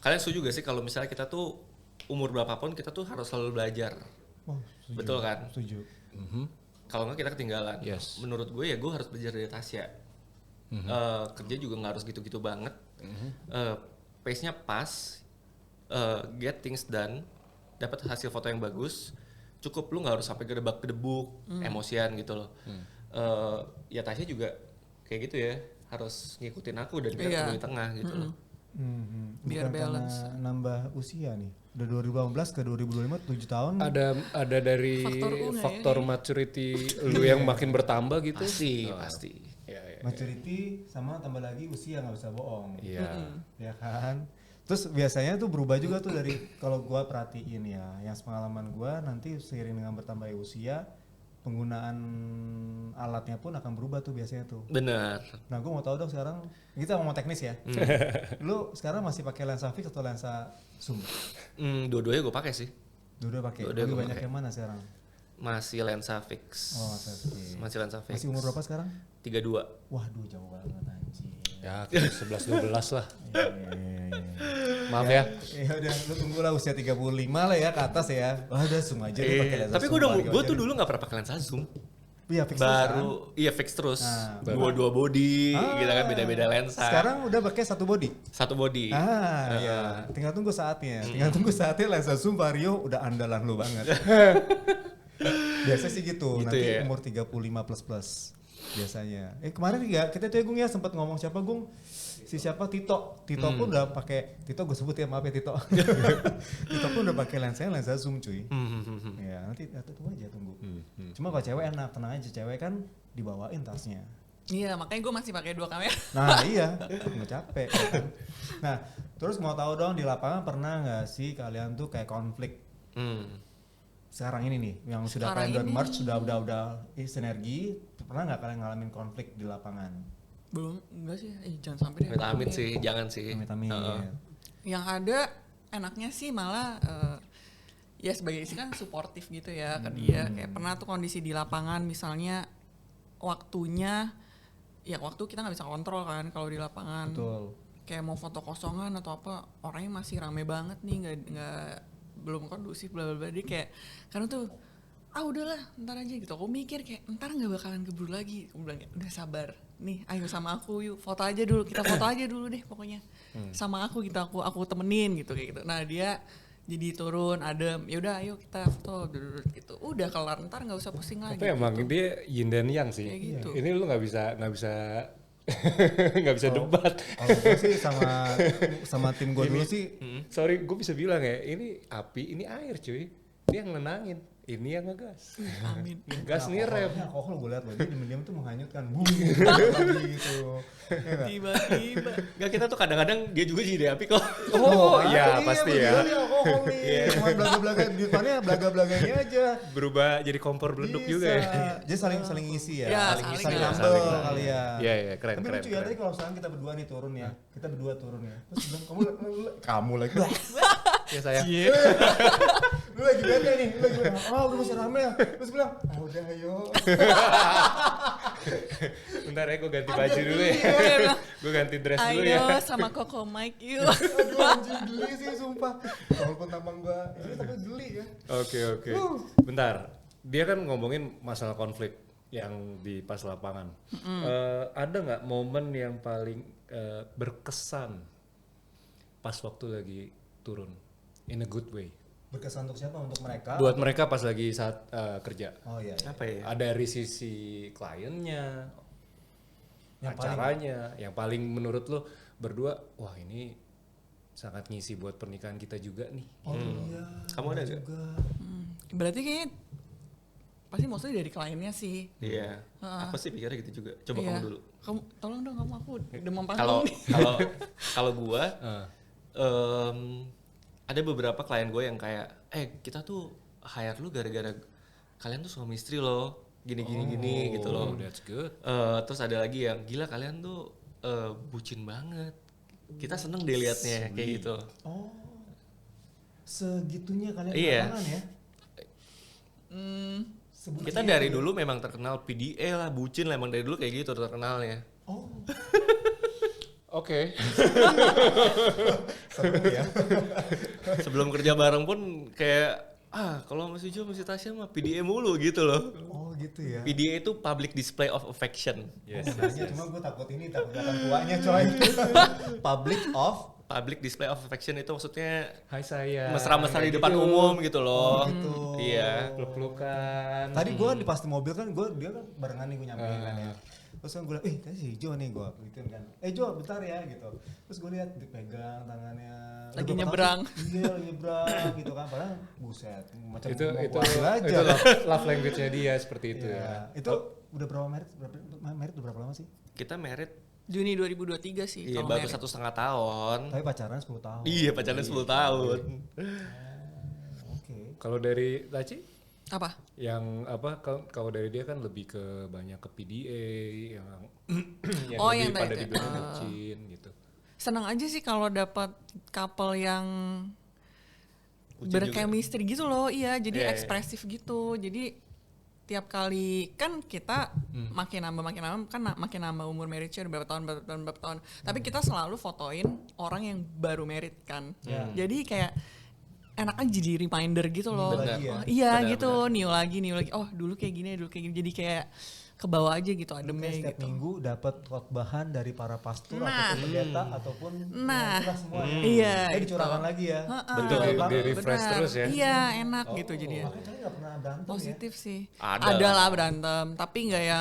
[SPEAKER 1] Kalian setuju gak sih kalau misalnya kita tuh umur berapapun kita tuh harus selalu belajar.
[SPEAKER 4] oh, setuju.
[SPEAKER 1] Betul kan?
[SPEAKER 4] Setuju.
[SPEAKER 1] Kalau nggak kita ketinggalan.
[SPEAKER 2] Yes.
[SPEAKER 1] Menurut gue ya gue harus belajar dari Tasya. Kerja juga nggak harus gitu-gitu banget. Pace-nya pas, get things done, dapat hasil foto yang bagus. Cukup lu nggak harus sampai gedebak-gedebuk, emosian gitu loh. Ya Tasya juga kayak gitu ya, harus ngikutin aku dan kita
[SPEAKER 3] Iya.
[SPEAKER 1] ketemu di tengah gitu loh.
[SPEAKER 3] Biar
[SPEAKER 4] Bukan
[SPEAKER 3] balance.
[SPEAKER 4] karena nambah usia nih. Udah 2018 ke 2025 7 tahun.
[SPEAKER 2] Ada dari
[SPEAKER 3] Faktor U nggak ya?
[SPEAKER 2] faktor maturity lu yang makin bertambah gitu?
[SPEAKER 1] Pasti.
[SPEAKER 2] Ya, ya.
[SPEAKER 4] Maturity sama tambah lagi usia nggak bisa bohong.
[SPEAKER 2] Iya.
[SPEAKER 4] Ya kan. Terus biasanya tuh berubah juga tuh dari kalau gua perhatiin ya, yang pengalaman gua nanti seiring dengan bertambah usia penggunaan alatnya pun akan berubah tuh biasanya tuh.
[SPEAKER 1] Benar.
[SPEAKER 4] Nah, gua mau tahu dong sekarang kita ngomong teknis ya. Lu sekarang masih pakai lensa fix atau lensa zoom?
[SPEAKER 1] Dua-duanya gue pakai sih.
[SPEAKER 4] Dua-dua pakai.
[SPEAKER 1] Dua-dua
[SPEAKER 4] Lebih
[SPEAKER 1] gua
[SPEAKER 4] banyak
[SPEAKER 1] pakai.
[SPEAKER 4] yang mana sekarang?
[SPEAKER 1] Masih lensa fix.
[SPEAKER 4] Oh, lensa fix.
[SPEAKER 1] Masih lensa fix.
[SPEAKER 4] Masih umur berapa sekarang?
[SPEAKER 1] 32.
[SPEAKER 4] Waduh, jauh banget anjing.
[SPEAKER 2] Ya, 11-12 lah.
[SPEAKER 4] Iya.
[SPEAKER 2] Maaf ya.
[SPEAKER 4] Ya udah, lu tunggu lah usia 35 lah ya ke atas ya. Wah, udah zoom aja lu pakai lensa
[SPEAKER 1] Tapi
[SPEAKER 4] zoom Vario
[SPEAKER 1] gue
[SPEAKER 4] aja
[SPEAKER 1] tuh
[SPEAKER 4] deh.
[SPEAKER 1] dulu nggak pernah pakai lensa zoom.
[SPEAKER 4] Iya, fix terus kan?
[SPEAKER 1] Iya fix terus.
[SPEAKER 4] Nah,
[SPEAKER 1] Dua body, gitu kan beda-beda lensa.
[SPEAKER 4] Sekarang udah pakai satu body.
[SPEAKER 1] Satu body.
[SPEAKER 4] Iya. Tinggal tunggu saatnya. Tinggal tunggu saatnya lensa zoom Vario udah andalan lu banget. Biasa sih gitu.
[SPEAKER 1] Gitu
[SPEAKER 4] Nanti
[SPEAKER 1] ya.
[SPEAKER 4] umur 35 plus biasanya. Kemarin juga kita tuh ya Gung ya sempat ngomong siapa Gung? Si siapa Tito. Tito pun udah pakai, Tito gue sebut ya, maaf ya Tito. Tito pun udah pakai lensa zoom cuy. Ya nanti tunggu aja tunggu. Cuma kalau cewek enak, tenang aja, cewek kan dibawain tasnya.
[SPEAKER 3] Iya, makanya gue masih pakai 2 kamera.
[SPEAKER 4] Nah iya, nggak capek. Ya kan? Nah terus mau tahu dong di lapangan pernah nggak sih kalian tuh kayak konflik sekarang ini nih, yang sudah
[SPEAKER 3] Sekarang
[SPEAKER 4] kalian udah
[SPEAKER 3] ini.
[SPEAKER 4] merge, sudah sinergi, pernah nggak kalian ngalamin konflik di lapangan?
[SPEAKER 3] Belum, enggak sih. Jangan sampai deh.
[SPEAKER 1] Amit-amit sih, jangan sih.
[SPEAKER 4] Amit-amit.
[SPEAKER 3] Yang ada enaknya sih malah ya sebagai istri kan suportif gitu ya ke dia. Kayak pernah tuh kondisi di lapangan misalnya waktunya, ya waktu kita nggak bisa kontrol kan kalau di lapangan.
[SPEAKER 4] Betul.
[SPEAKER 3] Kayak mau foto kosongan atau apa, orangnya masih rame banget nih, nggak belum kondusif bla bla bla. Dia kayak karena tuh udahlah ntar aja gitu. Aku mikir kayak ntar nggak bakalan keburu lagi. Aku bilang kayak udah sabar nih, ayo sama aku yuk foto aja dulu, kita foto aja dulu deh pokoknya sama aku gitu, aku temenin gitu kayak gitu. Nah dia jadi turun adem, yaudah ayo kita foto dulu gitu, udah kelar, ntar nggak usah pusing lagi.
[SPEAKER 2] Tapi emang
[SPEAKER 3] gitu.
[SPEAKER 2] dia yin dan yang sih.
[SPEAKER 3] Kayak gitu.
[SPEAKER 2] Ini lu nggak bisa nggak bisa debat.
[SPEAKER 4] Kalau gue sih sama tim gue dulu sih,
[SPEAKER 2] Sorry, gue bisa bilang ya, ini api, ini air cuy. Dia yang nenangin. ini yang ngegas.
[SPEAKER 3] Amin.
[SPEAKER 2] Gas nih rem.
[SPEAKER 4] Alkohol gue liat loh, dia diam-diam tuh menghanyutkan. Bum, lagi gitu. Ya nggak?
[SPEAKER 3] Tiba-tiba.
[SPEAKER 1] Enggak, kita tuh kadang-kadang dia juga jadi api kok.
[SPEAKER 2] Oh iya pasti ya.
[SPEAKER 4] Iya, alkohol nih. Cuma belaga-belaga di depannya belaga-belaganya aja.
[SPEAKER 2] Berubah jadi kompor beleduk juga ya.
[SPEAKER 4] Jadi saling isi ya.
[SPEAKER 3] Ya,
[SPEAKER 4] saling
[SPEAKER 3] saling.
[SPEAKER 4] nambel kali ya.
[SPEAKER 2] Iya iya keren
[SPEAKER 4] Tapi
[SPEAKER 2] keren.
[SPEAKER 4] lucu ya,
[SPEAKER 2] keren.
[SPEAKER 4] tadi kalau misalkan kita berdua nih turun ya, kita berdua turun ya. Terus bilang kamu lagi.
[SPEAKER 2] Ya sayang.
[SPEAKER 4] Lu lagi bete nih, lu lagi bilang, oh udah masih rame ya. Terus bilang, ah udah ayo.
[SPEAKER 2] Bentar ya gue ganti baju dulu ya. Gue ganti dress dulu ya.
[SPEAKER 3] Ayo sama Koko Mike yuk.
[SPEAKER 4] Aduh anjing geli sih sumpah. Walaupun tampang gua ini tapi geli ya.
[SPEAKER 2] Oke. Bentar. Dia kan ngomongin masalah konflik yang di pas lapangan. Ada nggak momen yang paling berkesan pas waktu lagi turun in a good way?
[SPEAKER 4] Berkesan untuk siapa? Untuk mereka?
[SPEAKER 2] Buat mereka pas lagi saat kerja.
[SPEAKER 4] Oh iya.
[SPEAKER 1] Apa ya?
[SPEAKER 2] Ada dari sisi kliennya,
[SPEAKER 4] Yang
[SPEAKER 2] acaranya, yang paling menurut lo berdua, wah ini sangat ngisi buat pernikahan kita juga nih.
[SPEAKER 4] Oh iya.
[SPEAKER 1] Kamu ada nggak?
[SPEAKER 4] Juga.
[SPEAKER 3] Berarti kayaknya pasti mostly dari kliennya sih.
[SPEAKER 1] Iya. Apa sih pikirnya gitu juga? Coba
[SPEAKER 3] Iya.
[SPEAKER 1] kamu dulu.
[SPEAKER 3] Kamu tolong dong, kamu aku demam
[SPEAKER 1] Kalau
[SPEAKER 3] panggung nih.
[SPEAKER 1] kalau gua ada beberapa klien gue yang kayak, kita tuh hire lu gara-gara kalian tuh suami istri loh, gini gitu loh.
[SPEAKER 2] Oh, that's good.
[SPEAKER 1] Terus ada lagi yang gila kalian tuh bucin banget. Kita seneng deh liatnya kayak gitu.
[SPEAKER 4] Oh. Segitunya kalian
[SPEAKER 1] Iya.
[SPEAKER 4] lapangan ya? Sebutin
[SPEAKER 1] Kita dari dulu memang terkenal PDA lah, bucin lah emang dari dulu kayak gitu terkenalnya.
[SPEAKER 4] Oh.
[SPEAKER 2] Oke.
[SPEAKER 4] Seru ya.
[SPEAKER 1] Sebelum kerja bareng pun kayak kalau masih Jo masih Tasya mah PDA mulu gitu loh.
[SPEAKER 4] Oh gitu ya.
[SPEAKER 1] PDA itu public display of affection.
[SPEAKER 2] Yes.
[SPEAKER 4] Sebenarnya cuma gue takut kelihatan tuanya coy.
[SPEAKER 1] Public display of affection itu maksudnya
[SPEAKER 2] Hai saya.
[SPEAKER 1] mesra-mesra di depan umum gitu loh.
[SPEAKER 4] gitu.
[SPEAKER 1] Iya.
[SPEAKER 2] Peluk-pelukan.
[SPEAKER 4] Tadi gue di pas di mobil kan dia kan barengan nih gue nyampein kan ya. Terus kan gue liat, tadi si Jo nih gue gituin kan. Jo bentar ya gitu. Terus gue liat dipegang tangannya.
[SPEAKER 3] Lagi
[SPEAKER 4] Udah
[SPEAKER 3] nyebrang.
[SPEAKER 4] Iya lagi nyebrang gitu kan. Padahal buset macam
[SPEAKER 2] itu
[SPEAKER 4] mau
[SPEAKER 2] itu
[SPEAKER 4] gua ambil aja.
[SPEAKER 2] itu love language-nya dia seperti itu ya.
[SPEAKER 4] Itu udah berapa merit udah berapa lama sih?
[SPEAKER 1] Kita married
[SPEAKER 3] Juni 2023 sih.
[SPEAKER 1] iya
[SPEAKER 3] kalau
[SPEAKER 1] baru
[SPEAKER 3] married.
[SPEAKER 1] 1,5 tahun.
[SPEAKER 4] Tapi pacaran 10 tahun.
[SPEAKER 1] Iya pacarnya 10 tahun.
[SPEAKER 4] Oke.
[SPEAKER 2] Kalau dari Taci
[SPEAKER 3] Apa?
[SPEAKER 2] yang apa kalau dari dia kan lebih ke banyak ke PDA yang yang
[SPEAKER 3] Oh,
[SPEAKER 2] lebih
[SPEAKER 3] yang
[SPEAKER 2] pada
[SPEAKER 3] tadi itu.
[SPEAKER 2] dibilang bucin gitu.
[SPEAKER 3] Senang aja sih kalau dapat couple yang
[SPEAKER 1] Bucin
[SPEAKER 3] berchemistry gitu loh. Iya, jadi
[SPEAKER 1] Iya, iya.
[SPEAKER 3] ekspresif gitu. Jadi tiap kali kan kita makin nambah kan makin nambah umur marriage-nya berapa tahun. Tapi kita selalu fotoin orang yang baru married kan. Jadi kayak enaknya jadi reminder gitu loh.
[SPEAKER 4] Benar.
[SPEAKER 3] Oh, iya
[SPEAKER 1] Benar,
[SPEAKER 3] gitu, new lagi. Oh, dulu kayak gini. Jadi kayak ke bawah aja gitu ademnya
[SPEAKER 4] Setiap
[SPEAKER 3] gitu.
[SPEAKER 4] minggu dapat khotbahan dari para pastor
[SPEAKER 3] Nah.
[SPEAKER 4] ataupun pendeta ataupun itulah semua ya.
[SPEAKER 3] Iya,
[SPEAKER 4] Jadi
[SPEAKER 3] gitu.
[SPEAKER 4] dicurahkan lagi ya.
[SPEAKER 2] Betul, di refresh
[SPEAKER 3] Benar.
[SPEAKER 2] terus ya.
[SPEAKER 3] Iya, enak gitu jadi ya.
[SPEAKER 4] Makanya kalian gak pernah berantem
[SPEAKER 3] Positif sih.
[SPEAKER 1] Ada.
[SPEAKER 3] Lah berantem, tapi nggak ya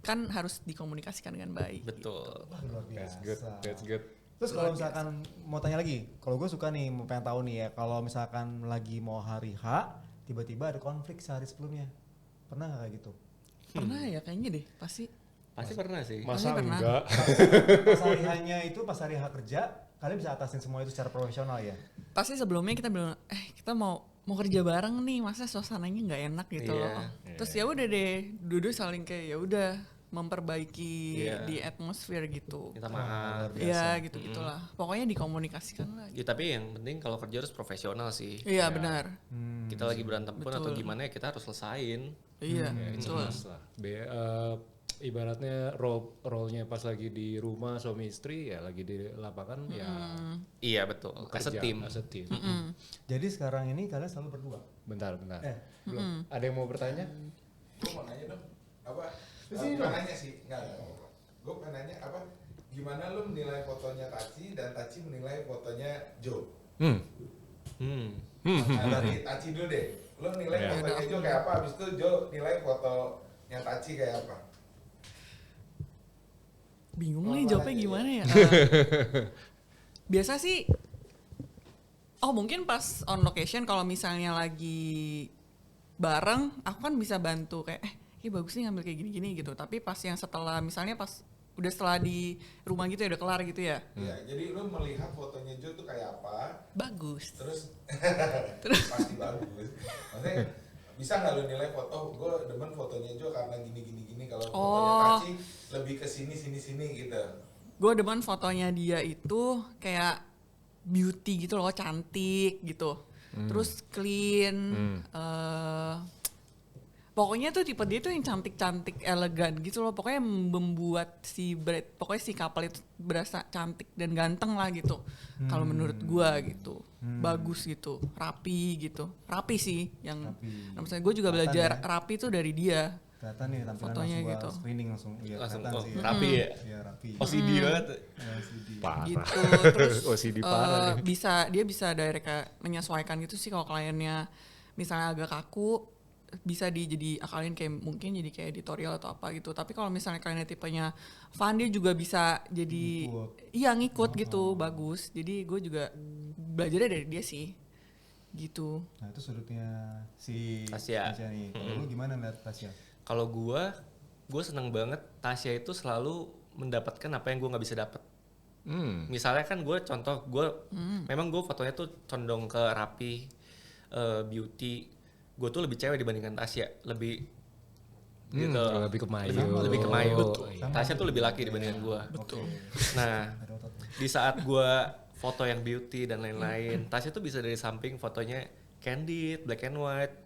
[SPEAKER 3] kan harus dikomunikasikan dengan baik.
[SPEAKER 1] Betul.
[SPEAKER 4] ya. Wah, luar biasa.
[SPEAKER 2] That's good.
[SPEAKER 4] Terus kalau misalkan mau tanya lagi, kalau gue suka nih mau pengen tahu nih ya, kalau misalkan lagi mau hari H, tiba-tiba ada konflik sehari sebelumnya. Pernah gak kayak gitu?
[SPEAKER 3] Pernah ya kayaknya deh, pasti.
[SPEAKER 1] Pasti pernah sih.
[SPEAKER 2] Masa
[SPEAKER 3] pernah.
[SPEAKER 2] enggak?
[SPEAKER 4] Pas hari H-nya itu, pas hari H kerja, kalian bisa atasin semua itu secara profesional ya?
[SPEAKER 3] Pasti sebelumnya kita bilang, kita mau kerja bareng nih, masa suasananya nggak enak gitu
[SPEAKER 1] Iya.
[SPEAKER 3] loh. Terus ya udah deh, duduk saling kayak ya udah memperbaiki
[SPEAKER 1] Iya.
[SPEAKER 3] di atmosfer gitu.
[SPEAKER 1] Minta maaf.
[SPEAKER 3] Iya gitu-gitulah. Pokoknya dikomunikasikan lah.
[SPEAKER 1] Ya tapi yang penting kalau kerja harus profesional sih.
[SPEAKER 3] Iya benar.
[SPEAKER 1] Kita lagi berantem pun atau gimana ya kita harus selesain.
[SPEAKER 3] Iya,
[SPEAKER 2] It's
[SPEAKER 3] betul.
[SPEAKER 2] a must lah. Ibaratnya role-nya pas lagi di rumah suami istri ya lagi di lapangan ya
[SPEAKER 1] Iya betul. As a
[SPEAKER 2] kerja,
[SPEAKER 1] team.
[SPEAKER 2] as a team.
[SPEAKER 4] Jadi sekarang ini kalian selalu berdua?
[SPEAKER 2] Bentar.
[SPEAKER 4] Belum?
[SPEAKER 2] Ada yang mau bertanya?
[SPEAKER 5] Gue mau nanya dong, bukan nanya sih, enggak. Gue pengen nanya gimana lu menilai fotonya Taci dan Taci menilai fotonya Jo? Dari Taci dulu deh, lu nilai
[SPEAKER 2] Ya.
[SPEAKER 5] fotonya Jo kayak apa, abis itu Jo nilai fotonya Taci kayak apa?
[SPEAKER 3] Bingung nih jawabnya gimana ya. Biasa sih, mungkin pas on location kalau misalnya lagi bareng, aku kan bisa bantu kayak ini bagus nih ngambil kayak gini-gini gitu. Tapi pas yang setelah misalnya udah setelah di rumah gitu ya udah kelar gitu ya.
[SPEAKER 5] Iya, jadi lu melihat fotonya Jo tuh kayak apa?
[SPEAKER 3] Bagus.
[SPEAKER 5] Terus pasti bagus. Maksudnya bisa nggak lu nilai foto? Gue demen fotonya Jo karena gini. Kalau fotonya Taci lebih ke sini gitu.
[SPEAKER 3] Gue demen fotonya dia itu kayak beauty gitu loh, cantik gitu. Terus clean. Pokoknya tuh tipe dia tuh yang cantik-cantik, elegan gitu loh. Pokoknya membuat pokoknya si couple itu berasa cantik dan ganteng lah gitu. Kalau menurut gua gitu. Bagus gitu, rapi gitu. Rapi sih yang misalnya gue juga belajar rapi tuh dari dia.
[SPEAKER 4] Kelihatan nih tampilan
[SPEAKER 3] Fotonya
[SPEAKER 4] langsung
[SPEAKER 3] gitu.
[SPEAKER 4] screening langsung. Iya,
[SPEAKER 1] Langsung
[SPEAKER 4] kelihatan sih.
[SPEAKER 1] rapi ya.
[SPEAKER 4] Iya, rapi.
[SPEAKER 1] OCD banget.
[SPEAKER 4] LCD.
[SPEAKER 2] Parah.
[SPEAKER 3] Gitu. Terus
[SPEAKER 2] OCD parah nih.
[SPEAKER 3] dia bisa direct menyesuaikan gitu sih kalau kliennya misalnya agak kaku, bisa jadi akalin kayak mungkin jadi kayak editorial atau apa gitu. Tapi kalau misalnya kliennya tipenya fun, dia juga bisa jadi ngikut gitu, bagus. Jadi gue juga belajarnya dari dia sih gitu.
[SPEAKER 4] Nah itu sudutnya si
[SPEAKER 1] Tasya
[SPEAKER 4] nih. Kalau lu gimana ngeliat Tasya?
[SPEAKER 1] Kalau gue seneng banget Tasya itu selalu mendapatkan apa yang gue nggak bisa dapet. Misalnya kan memang gue fotonya tuh condong ke rapi, beauty. Gue tuh lebih cewek dibandingkan Tasya, lebih gitu.
[SPEAKER 2] Lebih ke mayo.
[SPEAKER 1] Lebih ke mayo.
[SPEAKER 3] Betul.
[SPEAKER 1] Tasya tuh lebih laki dibandingkan gue.
[SPEAKER 3] Betul.
[SPEAKER 1] Nah, di saat gue foto yang beauty dan lain-lain, Tasya tuh bisa dari samping fotonya candid, black and white,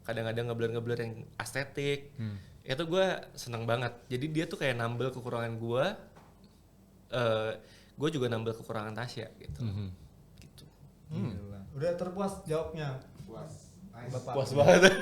[SPEAKER 1] kadang-kadang ngeblur yang estetik. Itu gue seneng banget. Jadi dia tuh kayak nambel kekurangan gue juga nambel kekurangan Tasya gitu. Gitu.
[SPEAKER 4] Gila. Udah terpuas jawabnya.
[SPEAKER 5] Puas.
[SPEAKER 4] Bapak.
[SPEAKER 1] Puas banget.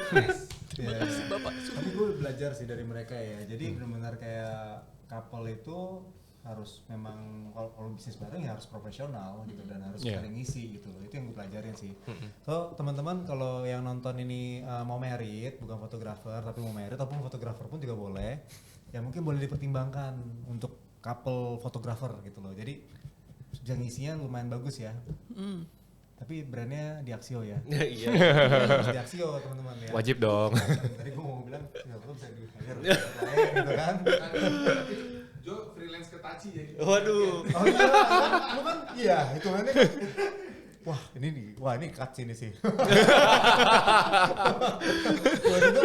[SPEAKER 4] Iya. Tapi gue belajar sih dari mereka ya. Jadi benar-benar kayak couple itu harus memang kalau bisnis bareng ya harus profesional gitu dan harus saling ngisi gitu loh. Itu yang gue pelajarin sih. So teman-teman kalau yang nonton ini mau merit, bukan fotografer tapi mau merit ataupun fotografer pun juga boleh. Ya mungkin boleh dipertimbangkan untuk couple fotografer gitu loh. Jadi jam isinya lumayan bagus ya. Tapi brandnya Diaxio ya.
[SPEAKER 1] Iya.
[SPEAKER 4] Harus Diaxio teman-teman ya.
[SPEAKER 2] Wajib dong.
[SPEAKER 4] Tadi gue mau bilang, ya lo bisa di-hire gitu kan.
[SPEAKER 5] Jo freelance ke Taci jadi.
[SPEAKER 1] Waduh.
[SPEAKER 4] Oh iya, lu kan iya hitungannya kan. Wah ini cut sini sih. Gue juga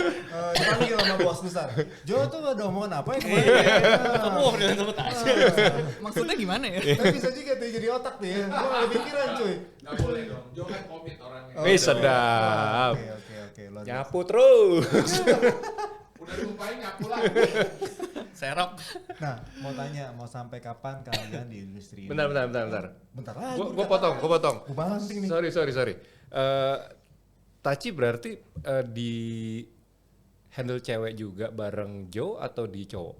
[SPEAKER 4] dipanggil sama bos besar. Jo tuh ada omongan apa ya kemarin?
[SPEAKER 1] Kamu mau dengan sama Tasya.
[SPEAKER 3] Maksudnya gimana ya?
[SPEAKER 4] Tapi bisa juga tuh jadi otak nih ya. Gue gak pikiran cuy.
[SPEAKER 5] Gak boleh dong. Jo kan komit orangnya.
[SPEAKER 2] Sedap.
[SPEAKER 4] Oke.
[SPEAKER 2] Nyapu terus.
[SPEAKER 5] Udah lupain nyapu lagi.
[SPEAKER 1] Serok.
[SPEAKER 4] Nah, mau tanya, mau sampai kapan kalian di industri ini?
[SPEAKER 2] Bentar.
[SPEAKER 4] Bentar lagi.
[SPEAKER 2] Gue potong.
[SPEAKER 4] Gue banting nih.
[SPEAKER 2] Sorry. Taci berarti di handle cewek juga bareng Joe atau di cowok?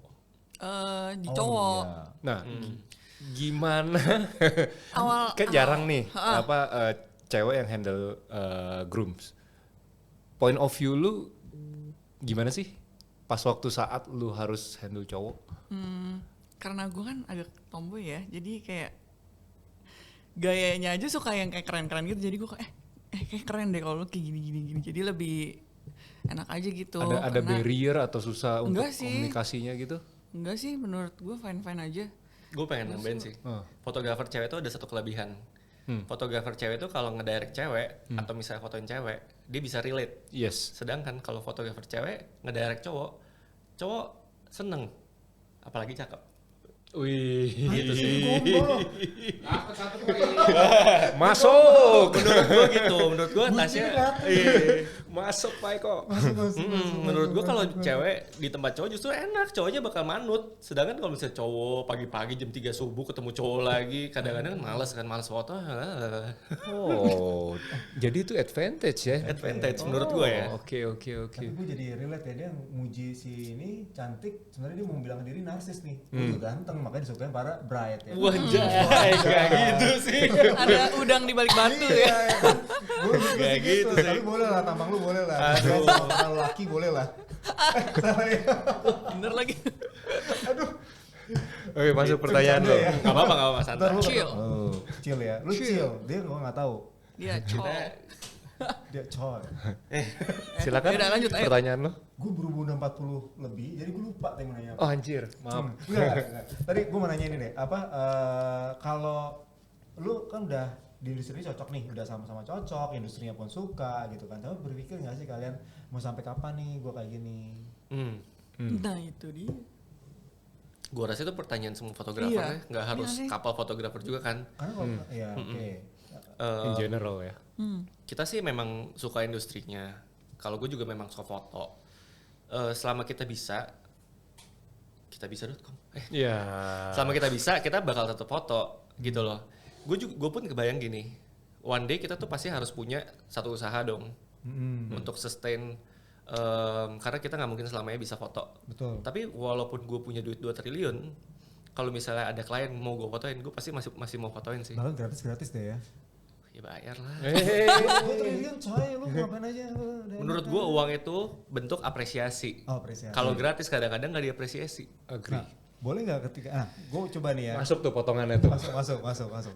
[SPEAKER 3] Di cowok.
[SPEAKER 4] Iya.
[SPEAKER 2] Nah, gimana?
[SPEAKER 3] Awal
[SPEAKER 2] Kan jarang nih cewek yang handle grooms. Point of view lu gimana sih? Pas waktu saat lu harus handle cowok?
[SPEAKER 3] Karena gue kan agak tomboy ya, jadi kayak gayanya aja suka yang kayak keren-keren gitu. Jadi gue kayak kayak keren deh kalau lu kayak gini. Jadi lebih enak aja gitu.
[SPEAKER 2] Ada barrier atau susah untuk
[SPEAKER 3] Enggak sih.
[SPEAKER 2] komunikasinya gitu?
[SPEAKER 3] Enggak sih, menurut gue fine-fine aja.
[SPEAKER 1] Gue pengen nambahin sih. Fotografer cewek itu ada satu kelebihan. Fotografer cewek itu kalau ngedirect cewek atau misalnya fotoin cewek, dia bisa relate.
[SPEAKER 2] Yes.
[SPEAKER 1] Sedangkan kalau fotografer cewek ngedirect cowok seneng, apalagi cakep.
[SPEAKER 2] Wih.
[SPEAKER 1] Gitu sih.
[SPEAKER 5] Dapat satu kali.
[SPEAKER 2] Masuk.
[SPEAKER 1] Menurut gue Tasya.
[SPEAKER 2] Masuk Pak Eko.
[SPEAKER 1] Menurut gue kalau cewek di tempat cowok justru enak, cowoknya bakal manut. Sedangkan kalau misalnya cowok pagi-pagi jam 3 subuh ketemu cowok lagi, kadang-kadang males foto.
[SPEAKER 2] Oh, jadi itu advantage ya?
[SPEAKER 1] Advantage menurut gue ya.
[SPEAKER 2] Oke.
[SPEAKER 4] Tapi gue jadi relate ya, dia muji si ini cantik, sebenarnya dia mau bilang diri narsis nih. Gue juga ganteng, makanya disukain para bride ya.
[SPEAKER 1] Wajah, kayak gitu sih.
[SPEAKER 3] Ada udang di balik batu ya.
[SPEAKER 4] Gue
[SPEAKER 1] Kayak gitu sih.
[SPEAKER 4] Tapi boleh lah, tampang lu boleh lah. Kalau laki boleh lah.
[SPEAKER 3] Bener lagi.
[SPEAKER 2] Oke, masuk pertanyaan lo.
[SPEAKER 4] ya.
[SPEAKER 1] Gak apa-apa santai.
[SPEAKER 3] Chill.
[SPEAKER 4] Chill ya. Lu chill, dia gue gak tahu.
[SPEAKER 3] Dia cowok.
[SPEAKER 4] Dia coy.
[SPEAKER 2] Silakan.
[SPEAKER 3] Yaudah, lanjut, ayo.
[SPEAKER 2] Pertanyaan lo.
[SPEAKER 4] Gue berhubung udah 40 lebih, jadi gue lupa tadi mau nanya apa.
[SPEAKER 2] Oh anjir, maaf.
[SPEAKER 4] Enggak. Tadi gue mau nanya ini deh, kalau lu kan udah di industri ini cocok nih, udah sama-sama cocok, industrinya pun suka gitu kan. Tapi berpikir nggak sih kalian mau sampai kapan nih gue kayak gini?
[SPEAKER 3] Nah itu dia.
[SPEAKER 1] Gua rasa itu pertanyaan semua fotografer
[SPEAKER 3] Iya.
[SPEAKER 1] ya, nggak harus
[SPEAKER 3] Iya nih.
[SPEAKER 1] kapal fotografer juga kan.
[SPEAKER 4] Karena kalau ya oke.
[SPEAKER 2] In general ya.
[SPEAKER 1] Kita sih memang suka industrinya. Kalau gue juga memang suka foto. Selama kita bisa .com.
[SPEAKER 2] Iya.
[SPEAKER 1] Selama kita bisa, kita bakal tetap foto gitu loh. Gue pun kebayang gini. One day kita tuh pasti harus punya satu usaha dong untuk sustain. Karena kita nggak mungkin selamanya bisa foto.
[SPEAKER 4] Betul.
[SPEAKER 1] Tapi walaupun gue punya duit 2 triliun, kalau misalnya ada klien mau gue fotoin, gue pasti masih mau fotoin sih.
[SPEAKER 4] Bahkan gratis deh ya.
[SPEAKER 1] Ya bayar lah.
[SPEAKER 4] 2 triliun coy, lu ngapain aja lu.
[SPEAKER 1] Menurut gue uang itu bentuk apresiasi.
[SPEAKER 4] Oh, apresiasi.
[SPEAKER 1] Kalau gratis kadang-kadang nggak diapresiasi.
[SPEAKER 2] Agree.
[SPEAKER 4] Nah, boleh nggak ketika, gue coba nih ya.
[SPEAKER 2] Masuk tuh potongannya tuh.
[SPEAKER 4] Masuk.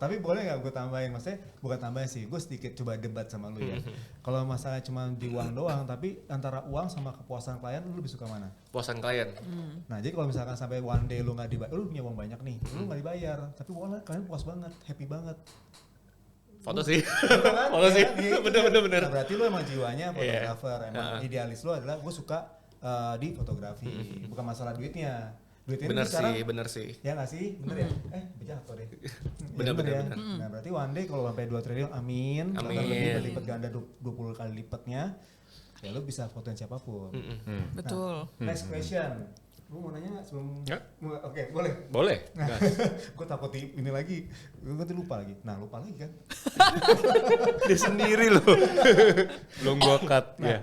[SPEAKER 4] Tapi boleh nggak gue tambahin, maksudnya bukan tambahin sih, gue sedikit coba debat sama lu ya. Kalau masalah cuma di uang doang, tapi antara uang sama kepuasan klien, lu lebih suka mana?
[SPEAKER 1] Puasan klien.
[SPEAKER 4] Nah jadi kalau misalkan sampai one day lu nggak dibayar, lu punya uang banyak nih, lu nggak dibayar, tapi kalian puas banget, happy banget.
[SPEAKER 1] Foto sih.
[SPEAKER 4] Kan?
[SPEAKER 1] Foto sih.
[SPEAKER 4] Iya,
[SPEAKER 1] Bener.
[SPEAKER 4] Nah, berarti lu emang jiwanya
[SPEAKER 1] Iya.
[SPEAKER 4] fotografer, emang idealis lu adalah gue suka di fotografi, bukan masalah duitnya. Duitnya
[SPEAKER 1] Bener
[SPEAKER 4] ini sekarang,
[SPEAKER 1] sih, bener sih.
[SPEAKER 4] ya nggak sih? Bener ya? Berjatuh deh.
[SPEAKER 1] Bener.
[SPEAKER 4] Ya. Nah berarti one day kalau sampai 2 triliun, amin.
[SPEAKER 1] Amin.
[SPEAKER 4] Bahkan lebih berlipat ganda 20 kali lipatnya, ya lu bisa fotoin siapapun.
[SPEAKER 3] Betul.
[SPEAKER 4] Next question. Lu mau nanya nggak sebelum?
[SPEAKER 2] Ya.
[SPEAKER 4] Oke, boleh.
[SPEAKER 2] Boleh.
[SPEAKER 4] Nah, gue takut ini lagi, gue nanti lupa lagi. Nah lupa lagi kan?
[SPEAKER 2] Dia sendiri loh. Belum gua cut
[SPEAKER 4] Nah,
[SPEAKER 2] ya.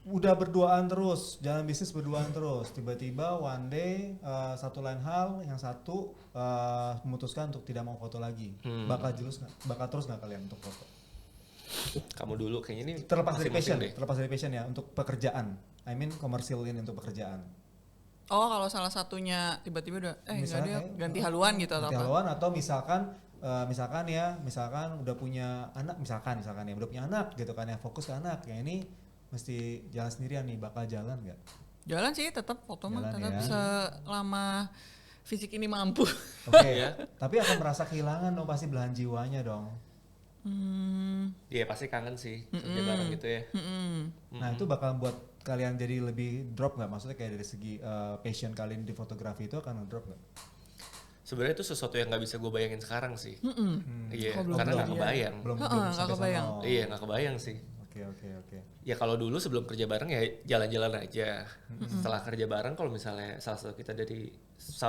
[SPEAKER 4] Udah berduaan terus, jalan bisnis berduaan terus. Tiba-tiba one day satu lain hal, yang satu memutuskan untuk tidak mau foto lagi. Bakal terus nggak kalian untuk foto?
[SPEAKER 1] Kamu dulu kayaknya ini
[SPEAKER 4] Terlepas dari
[SPEAKER 1] masing-masing
[SPEAKER 4] passion, terlepas dari passion ya untuk pekerjaan. I mean komersil ini untuk pekerjaan.
[SPEAKER 3] Oh kalau salah satunya tiba-tiba udah nggak
[SPEAKER 4] Misalnya
[SPEAKER 3] dia ganti haluan gitu atau
[SPEAKER 4] ganti
[SPEAKER 3] apa?
[SPEAKER 4] haluan atau misalkan udah punya anak, misalkan ya udah punya anak gitu kan ya, fokus ke anak. Yang ini mesti jalan sendirian nih, bakal jalan nggak?
[SPEAKER 3] Jalan sih tetap foto mah
[SPEAKER 4] Jalan
[SPEAKER 3] tetap
[SPEAKER 4] ya.
[SPEAKER 3] selama fisik ini mampu.
[SPEAKER 4] Oke,
[SPEAKER 1] Ya.
[SPEAKER 4] tapi akan merasa kehilangan dong pasti belahan jiwanya dong.
[SPEAKER 1] Iya pasti kangen sih kerja bareng gitu ya.
[SPEAKER 4] Nah itu bakal buat kalian jadi lebih drop nggak? Maksudnya kayak dari segi passion kalian di fotografi itu akan drop nggak?
[SPEAKER 1] Sebenarnya itu sesuatu yang nggak bisa gue bayangin sekarang sih. Iya,
[SPEAKER 3] Oh, belum
[SPEAKER 1] karena nggak
[SPEAKER 3] kebayang.
[SPEAKER 1] kebayang.
[SPEAKER 4] Belum
[SPEAKER 3] nggak
[SPEAKER 4] sampai
[SPEAKER 3] kebayang.
[SPEAKER 4] sana.
[SPEAKER 1] Iya nggak kebayang sih.
[SPEAKER 4] Oke.
[SPEAKER 1] Ya kalau dulu sebelum kerja bareng ya jalan-jalan aja. Setelah kerja bareng kalau misalnya salah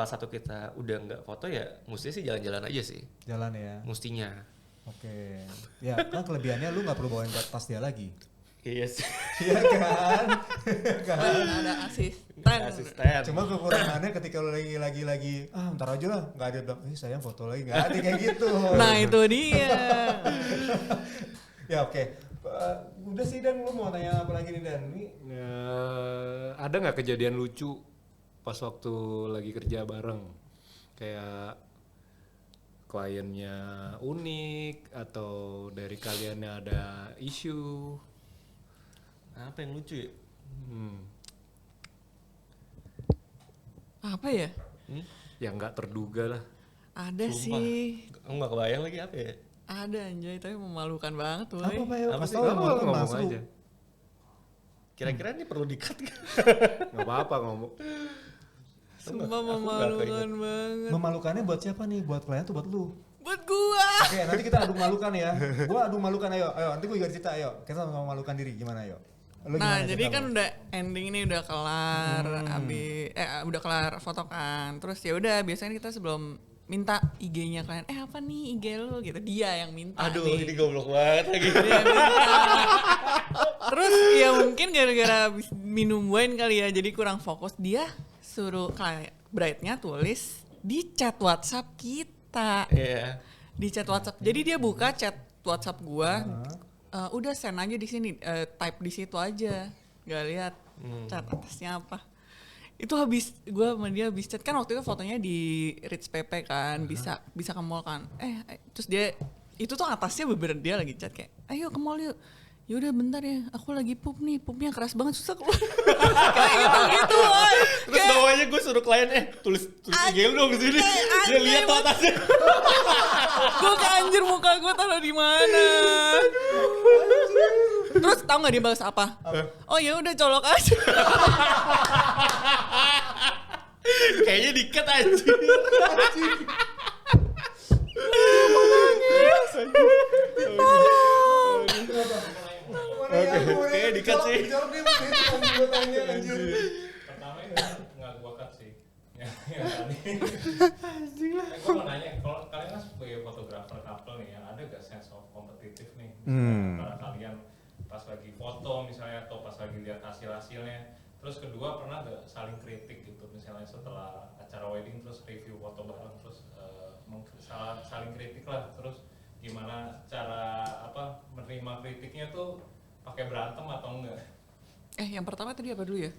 [SPEAKER 1] satu kita udah nggak foto ya mestinya sih jalan-jalan aja sih.
[SPEAKER 4] Jalan ya.
[SPEAKER 1] Mestinya.
[SPEAKER 4] Oke. Ya kan kelebihannya lu nggak perlu bawain tas dia lagi.
[SPEAKER 1] Iya sih.
[SPEAKER 4] Iya kan?
[SPEAKER 3] Ada asisten.
[SPEAKER 1] Asisten.
[SPEAKER 4] Cuma kekurangannya ketika lu lagi ntar aja lah, nggak ada bilang sayang foto lagi, nggak ada kayak gitu.
[SPEAKER 3] Nah itu dia.
[SPEAKER 4] Ya oke. Udah sih Dan, lu mau tanya apa lagi nih Dan? Ini
[SPEAKER 2] Ada nggak kejadian lucu pas waktu lagi kerja bareng? Kayak kliennya unik atau dari kaliannya ada isu?
[SPEAKER 1] Apa yang lucu ya?
[SPEAKER 3] Apa ya?
[SPEAKER 2] Yang nggak terduga lah.
[SPEAKER 3] Ada
[SPEAKER 1] Sumpah.
[SPEAKER 3] sih.
[SPEAKER 1] Nggak kebayang lagi apa ya?
[SPEAKER 3] Ada anjay, tapi memalukan banget tuh.
[SPEAKER 4] apa ya?
[SPEAKER 1] Apa
[SPEAKER 4] Pas
[SPEAKER 1] sih?
[SPEAKER 4] tau
[SPEAKER 2] Ngomong
[SPEAKER 4] lu
[SPEAKER 2] ngomong
[SPEAKER 4] masuk.
[SPEAKER 2] aja.
[SPEAKER 1] Kira-kira ini perlu di-cut kan?
[SPEAKER 2] Nggak apa-apa ngomong.
[SPEAKER 3] Sumpah memalukan banget.
[SPEAKER 4] Memalukannya buat siapa nih? Buat klien tuh buat lu?
[SPEAKER 3] Buat gua.
[SPEAKER 4] Oke, nanti kita adu malukan ya. Gua adu malukan, ayo. Nanti gua juga cerita, ayo. Kita sama malukan diri, gimana ayo? Lu
[SPEAKER 3] Nah
[SPEAKER 4] gimana
[SPEAKER 3] jadi
[SPEAKER 4] cerita
[SPEAKER 3] kan
[SPEAKER 4] lu?
[SPEAKER 3] udah ending ini udah kelar, udah kelar foto kan. Terus ya udah biasanya kita sebelum minta IG-nya klien, apa nih IG lu gitu. Dia yang minta.
[SPEAKER 1] Aduh,
[SPEAKER 3] nih.
[SPEAKER 1] ini goblok banget lagi.
[SPEAKER 3] Dia yang minta. Terus ya mungkin gara-gara habis minum wine kali ya, jadi kurang fokus. Dia suruh kayak bride-nya tulis di chat WhatsApp kita.
[SPEAKER 1] Iya.
[SPEAKER 3] Di chat WhatsApp. Jadi dia buka chat WhatsApp gua. Udah send aja di sini, type di situ aja. Gak lihat chat atasnya apa. Itu habis gua sama dia habis chat kan waktu itu fotonya di Ritz PP kan, bisa ke mall kan. Terus dia itu tuh atasnya bener dia lagi chat kayak, ayo ke mall yuk. Yaudah bentar ya, aku lagi pup nih, pupnya keras banget susah keluar. Kayak gitu-gitu.
[SPEAKER 1] Terus bawahnya gue suruh klien tulis IG lu dong di sini. Dia lihat tuh atasnya.
[SPEAKER 3] Gue anjir muka gue taruh di mana. Terus tahu nggak dia balas apa? Oh ya udah colok aja.
[SPEAKER 1] Kayaknya diket aja. Kayaknya diket sih.
[SPEAKER 5] Jawab nih, gue tanya anjir.
[SPEAKER 2] Pertama itu nggak gua cut sih. Yang tadi. Gue mau nanya, kalau kalian kan sebagai fotografer couple nih, ada gak sense of kompetitif nih? Antara kalian pas lagi foto misalnya atau pas lagi lihat hasilnya. Terus kedua pernah gak saling kritik gitu, misalnya setelah acara wedding terus review foto bareng terus saling kritik lah, terus gimana cara menerima kritiknya tuh pakai berantem atau enggak?
[SPEAKER 3] Yang pertama tadi apa dulu ya?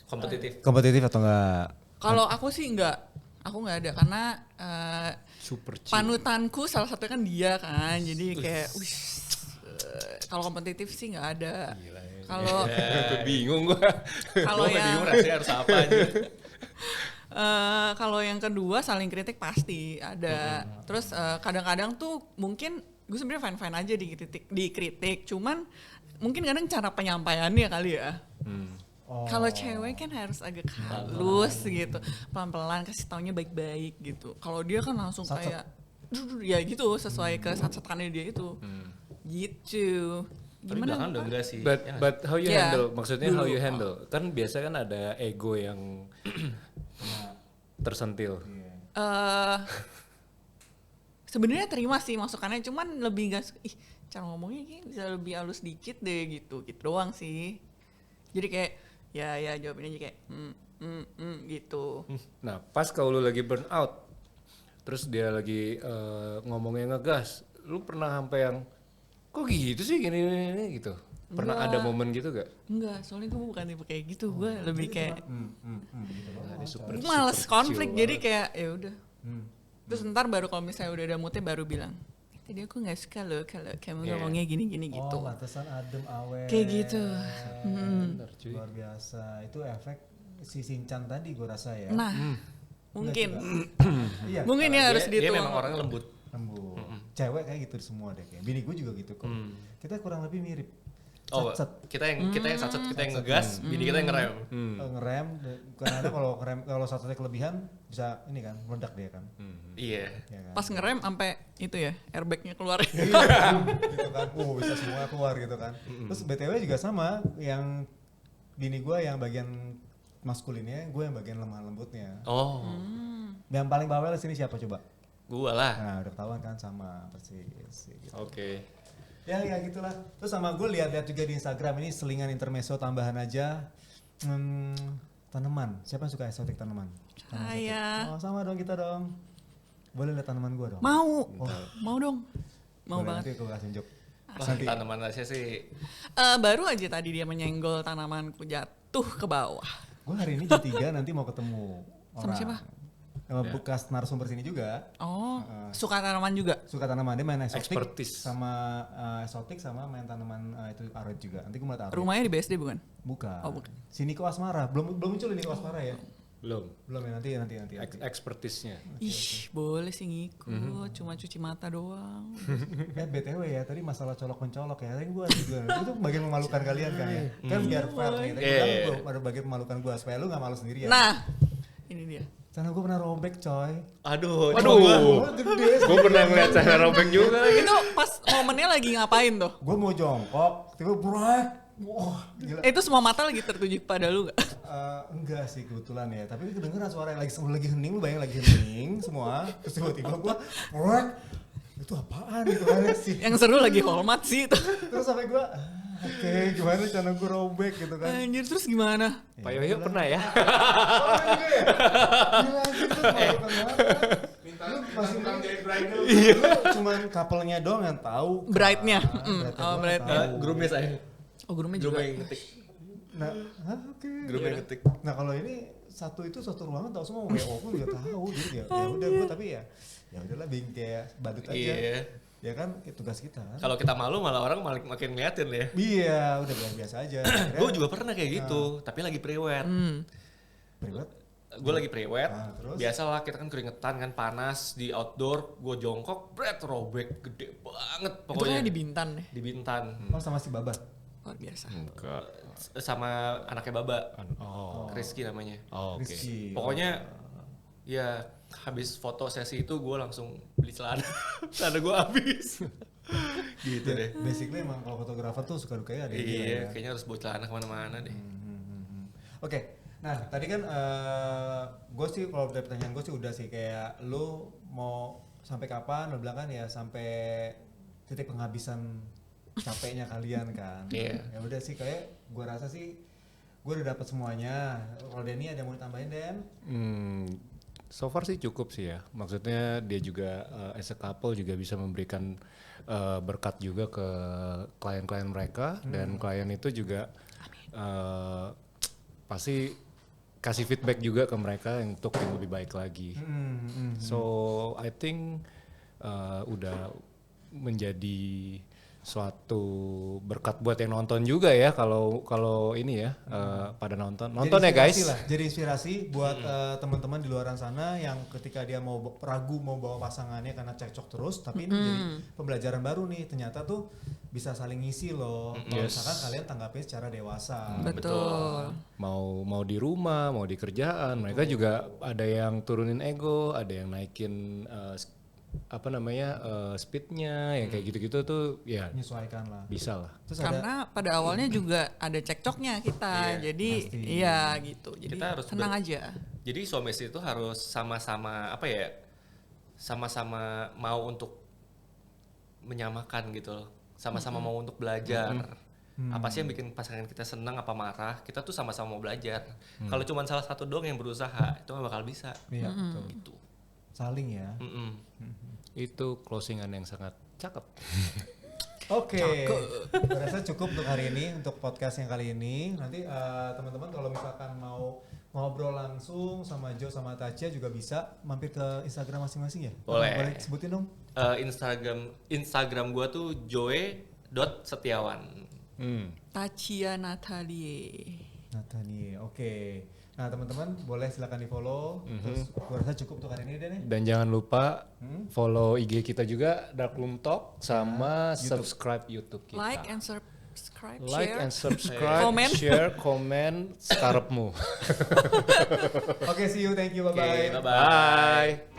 [SPEAKER 4] Kompetitif atau enggak?
[SPEAKER 3] Kalau aku sih enggak, aku nggak ada karena
[SPEAKER 2] Super chill.
[SPEAKER 3] panutanku salah satunya kan dia kan, jadi kayak, kalau kompetitif sih nggak ada. Kalau
[SPEAKER 1] Bingung gue.
[SPEAKER 3] Kalau
[SPEAKER 1] Gue bingung rasanya harus apa aja.
[SPEAKER 3] kalau yang kedua saling kritik pasti ada. Terus kadang-kadang tuh mungkin gue sebenarnya fine-fine aja dikritik, cuman mungkin kadang cara penyampaiannya kali ya. Kalau cewek kan harus agak halus gitu, pelan-pelan kasih taunya baik-baik gitu. Kalau dia kan langsung kayak, ya gitu sesuai ke sat-satannya dia itu, gitu.
[SPEAKER 1] Tapi
[SPEAKER 3] Gimana?
[SPEAKER 1] belakang udah enggak sih.
[SPEAKER 2] But how you
[SPEAKER 3] Yeah.
[SPEAKER 2] handle? Maksudnya how
[SPEAKER 3] Dulu.
[SPEAKER 2] you handle? Kan biasa kan ada ego yang tersentil.
[SPEAKER 3] Sebenarnya terima sih masukannya, cuman lebih gas. Cara ngomongnya kayak bisa lebih halus dikit deh gitu doang sih. Jadi kayak ya jawabin aja kayak gitu.
[SPEAKER 2] Nah pas kalau lu lagi burn out, terus dia lagi ngomongnya ngegas, lu pernah sampai yang kok gitu sih gini gitu? Pernah
[SPEAKER 3] Enggak.
[SPEAKER 2] ada momen gitu gak?
[SPEAKER 3] Enggak, soalnya gue bukan tipe kayak gitu. Gue lebih kayak
[SPEAKER 2] Super,
[SPEAKER 3] gue males
[SPEAKER 2] super
[SPEAKER 3] konflik,
[SPEAKER 2] chill
[SPEAKER 3] jadi
[SPEAKER 2] banget.
[SPEAKER 3] kayak ya udah. Terus ntar baru kalau misalnya udah ada moodnya baru bilang, tadi aku nggak suka loh kalau kamu ngomongnya gini-gini gitu.
[SPEAKER 4] Oh, pantesan adem awet.
[SPEAKER 3] Kayak gitu.
[SPEAKER 2] Bener, cuy.
[SPEAKER 4] Luar biasa. Itu efek si Shinchan tadi gue rasa ya.
[SPEAKER 3] Nah, mungkin
[SPEAKER 4] Iya.
[SPEAKER 3] mungkin ya harus
[SPEAKER 1] Dia
[SPEAKER 3] gitu.
[SPEAKER 1] memang orangnya lembut.
[SPEAKER 4] Lembut. Cewek kayak gitu semua deh kayak. Bini gue juga gitu kok. Kita kurang lebih mirip.
[SPEAKER 1] Oh,
[SPEAKER 4] Sat-sat.
[SPEAKER 1] kita yang satset, kita yang ngegas, bini kita yang ngerem.
[SPEAKER 4] Ngerem, karena kalau satunya kelebihan bisa ini kan meledak dia kan.
[SPEAKER 1] Iya.
[SPEAKER 4] Ya kan?
[SPEAKER 3] Pas ngerem sampai itu ya airbagnya keluar.
[SPEAKER 4] gitu kan, bisa semua keluar gitu kan. Terus BTW juga sama, yang bini gue yang bagian maskulinnya, gue yang bagian lemah lembutnya.
[SPEAKER 1] Oh,
[SPEAKER 4] Yang paling bawel di sini siapa coba?
[SPEAKER 1] gua lah.
[SPEAKER 4] Nah udah ketahuan kan sama persis gitu.
[SPEAKER 1] Oke.
[SPEAKER 4] Ya gitulah. Terus sama gue lihat-lihat juga di Instagram ini selingan intermezzo tambahan aja. Tanaman, siapa yang suka eksotik tanaman?
[SPEAKER 3] Saya
[SPEAKER 4] Oh sama dong kita dong. Boleh lihat tanaman gue dong?
[SPEAKER 3] mau dong, mau
[SPEAKER 4] Boleh,
[SPEAKER 3] banget.
[SPEAKER 4] Nanti gue kasih tunjuk.
[SPEAKER 1] Wah, tanaman Asia sih.
[SPEAKER 3] Baru aja tadi dia menyenggol tanamanku jatuh ke bawah.
[SPEAKER 4] Gue hari ini jam 3 nanti mau ketemu orang.
[SPEAKER 3] Sama siapa?
[SPEAKER 4] Sama bekas narasumber sini juga.
[SPEAKER 3] Oh, suka tanaman juga.
[SPEAKER 4] Suka tanaman, dia main eksotik
[SPEAKER 2] Expertise.
[SPEAKER 4] sama eksotik sama main tanaman itu aroid juga. Nanti gue mau taruh.
[SPEAKER 3] Rumahnya di BSD bukan?
[SPEAKER 4] Bukan.
[SPEAKER 3] Oh, bukan.
[SPEAKER 4] Si Niko Asmara, belum muncul ini Niko Asmara ya?
[SPEAKER 2] Belum.
[SPEAKER 4] Belum ya, nanti.
[SPEAKER 2] Expertise-nya.
[SPEAKER 3] Ih, boleh sih ngikut, cuma cuci mata doang.
[SPEAKER 4] BTW ya, tadi masalah colok-mencolok ya, tadi gue juga, itu bagian memalukan kalian kan ya? Kan biar fair nih, tadi bilang ada bagian memalukan gue, supaya lu gak malu sendiri ya.
[SPEAKER 3] Nah, ini dia.
[SPEAKER 4] Karena gue pernah robek coy.
[SPEAKER 1] Aduh,
[SPEAKER 4] Gede.
[SPEAKER 2] Gue pernah ngeliat cara robek juga.
[SPEAKER 3] Itu pas momennya lagi ngapain tuh?
[SPEAKER 4] Gue mau jongkok, tiba brek. Wah, gila.
[SPEAKER 3] Itu semua mata lagi tertuju pada lu gak?
[SPEAKER 4] Enggak sih kebetulan ya, tapi kedengeran suara yang lagi hening, lu bayangin lagi hening semua, terus tiba-tiba gue brek. Itu apaan gitu kan sih.
[SPEAKER 3] Yang seru lagi hormat sih itu.
[SPEAKER 4] Terus sampai gue, oke, gimana cara gue robek gitu kan.
[SPEAKER 3] Anjir, terus gimana?
[SPEAKER 2] Pak Yoyo pernah ya?
[SPEAKER 4] Gila gitu, memalukan banget. Lu masih
[SPEAKER 5] jadi bridal.
[SPEAKER 4] Lu cuman couple-nya doang yang tahu. kan.
[SPEAKER 3] Bride-nya.
[SPEAKER 4] Bride-nya doang
[SPEAKER 3] bride-nya.
[SPEAKER 4] yang tahu.
[SPEAKER 1] groomnya saya.
[SPEAKER 3] Oh, groomnya
[SPEAKER 1] Groom
[SPEAKER 3] juga.
[SPEAKER 1] yang ngetik.
[SPEAKER 4] Nah, oke.
[SPEAKER 1] Groom yang ngetik.
[SPEAKER 4] Nah kalau ini satu ruangan tahu semua WO pun juga tahu, jadi ya udah gue tapi ya udahlah kayak badut aja.
[SPEAKER 1] Iya.
[SPEAKER 4] Ya kan itu tugas kita kan.
[SPEAKER 1] Kalau kita malu malah orang makin ngeliatin ya.
[SPEAKER 4] Iya, udah biasa aja.
[SPEAKER 1] Gue juga pernah kayak gitu, tapi lagi priwet.
[SPEAKER 4] Priwet.
[SPEAKER 1] Gue lagi priwet,
[SPEAKER 4] terus?
[SPEAKER 1] biasalah kita kan keringetan kan panas di outdoor, gue jongkok, robek gede banget
[SPEAKER 3] Itu
[SPEAKER 1] pokoknya.
[SPEAKER 3] kayak di Bintan deh.
[SPEAKER 1] Di Bintan.
[SPEAKER 4] Oh sama si Baba.
[SPEAKER 3] Luar biasa.
[SPEAKER 2] Enggak.
[SPEAKER 1] Sama anaknya Baba,
[SPEAKER 2] Oh.
[SPEAKER 1] Rizky namanya.
[SPEAKER 2] Oh, oke.
[SPEAKER 4] Rizky.
[SPEAKER 1] Pokoknya ya habis foto sesi itu gue langsung beli celana, celana gue habis. Gitu deh.
[SPEAKER 4] Basically emang kalau fotografer tuh suka dukanya ada
[SPEAKER 1] Iya, kayaknya harus bawa celana kemana-mana deh.
[SPEAKER 4] Oke, nah tadi kan gue sih kalau dari pertanyaan gue sih udah sih kayak lu mau sampai kapan? Lu bilang kan ya sampai titik penghabisan capeknya kalian kan.
[SPEAKER 1] Iya.
[SPEAKER 4] Ya udah sih kayak gue rasa sih gue udah dapet semuanya. Kalau Denny ada yang mau ditambahin Den?
[SPEAKER 2] So far sih cukup sih ya. Maksudnya dia juga as a couple juga bisa memberikan berkat juga ke klien-klien mereka dan klien itu juga pasti kasih feedback juga ke mereka untuk yang lebih baik lagi. So I think udah menjadi suatu berkat buat yang nonton juga ya kalau ini ya pada nonton ya guys.
[SPEAKER 4] Jadi inspirasi buat teman-teman di luar sana yang ketika dia mau ragu mau bawa pasangannya karena cekcok terus, tapi ini jadi pembelajaran baru nih, ternyata tuh bisa saling ngisi loh. Kalau misalkan kalian tanggapnya secara dewasa.
[SPEAKER 3] Betul.
[SPEAKER 2] Mau di rumah, mau di kerjaan, mereka juga ada yang turunin ego, ada yang naikin speednya, yang kayak gitu-gitu tuh ya
[SPEAKER 4] Menyesuaikan lah.
[SPEAKER 2] bisa lah.
[SPEAKER 4] Terus
[SPEAKER 3] Karena pada awalnya juga ada cekcoknya kita, jadi iya gitu. Jadi
[SPEAKER 1] Kita harus
[SPEAKER 3] tenang aja.
[SPEAKER 1] Jadi suami istri itu harus sama-sama sama-sama mau untuk menyamakan gitu loh. Sama-sama mau untuk belajar. Apa sih yang bikin pasangan kita senang apa marah? Kita tuh sama-sama mau belajar. Kalau cuma salah satu doang yang berusaha, itu nggak bakal bisa.
[SPEAKER 4] Iya, betul.
[SPEAKER 1] Gitu.
[SPEAKER 4] Saling ya.
[SPEAKER 2] Itu closingan yang sangat cakep.
[SPEAKER 4] Oke, gue rasa cukup untuk hari ini, untuk podcast yang kali ini. Nanti teman-teman kalau misalkan mau ngobrol langsung sama Joe sama Tacia juga bisa mampir ke Instagram masing-masing ya?
[SPEAKER 1] Boleh.
[SPEAKER 4] Boleh sebutin dong?
[SPEAKER 1] Instagram gua tuh joe.setiawan.
[SPEAKER 3] Tacia Natalie.
[SPEAKER 4] Natani, oke. Nah teman-teman boleh silakan di follow. Terus gue rasa cukup untuk hari ini deh nih.
[SPEAKER 2] Dan jangan lupa follow IG kita juga Darkroom Talk sama subscribe YouTube kita.
[SPEAKER 3] Like and subscribe,
[SPEAKER 2] Like
[SPEAKER 3] share.
[SPEAKER 2] and subscribe,
[SPEAKER 3] Comment.
[SPEAKER 2] share, comment, sekarepmu.
[SPEAKER 4] Oke, see you, thank you, bye-bye.
[SPEAKER 1] Bye-bye.
[SPEAKER 2] Bye.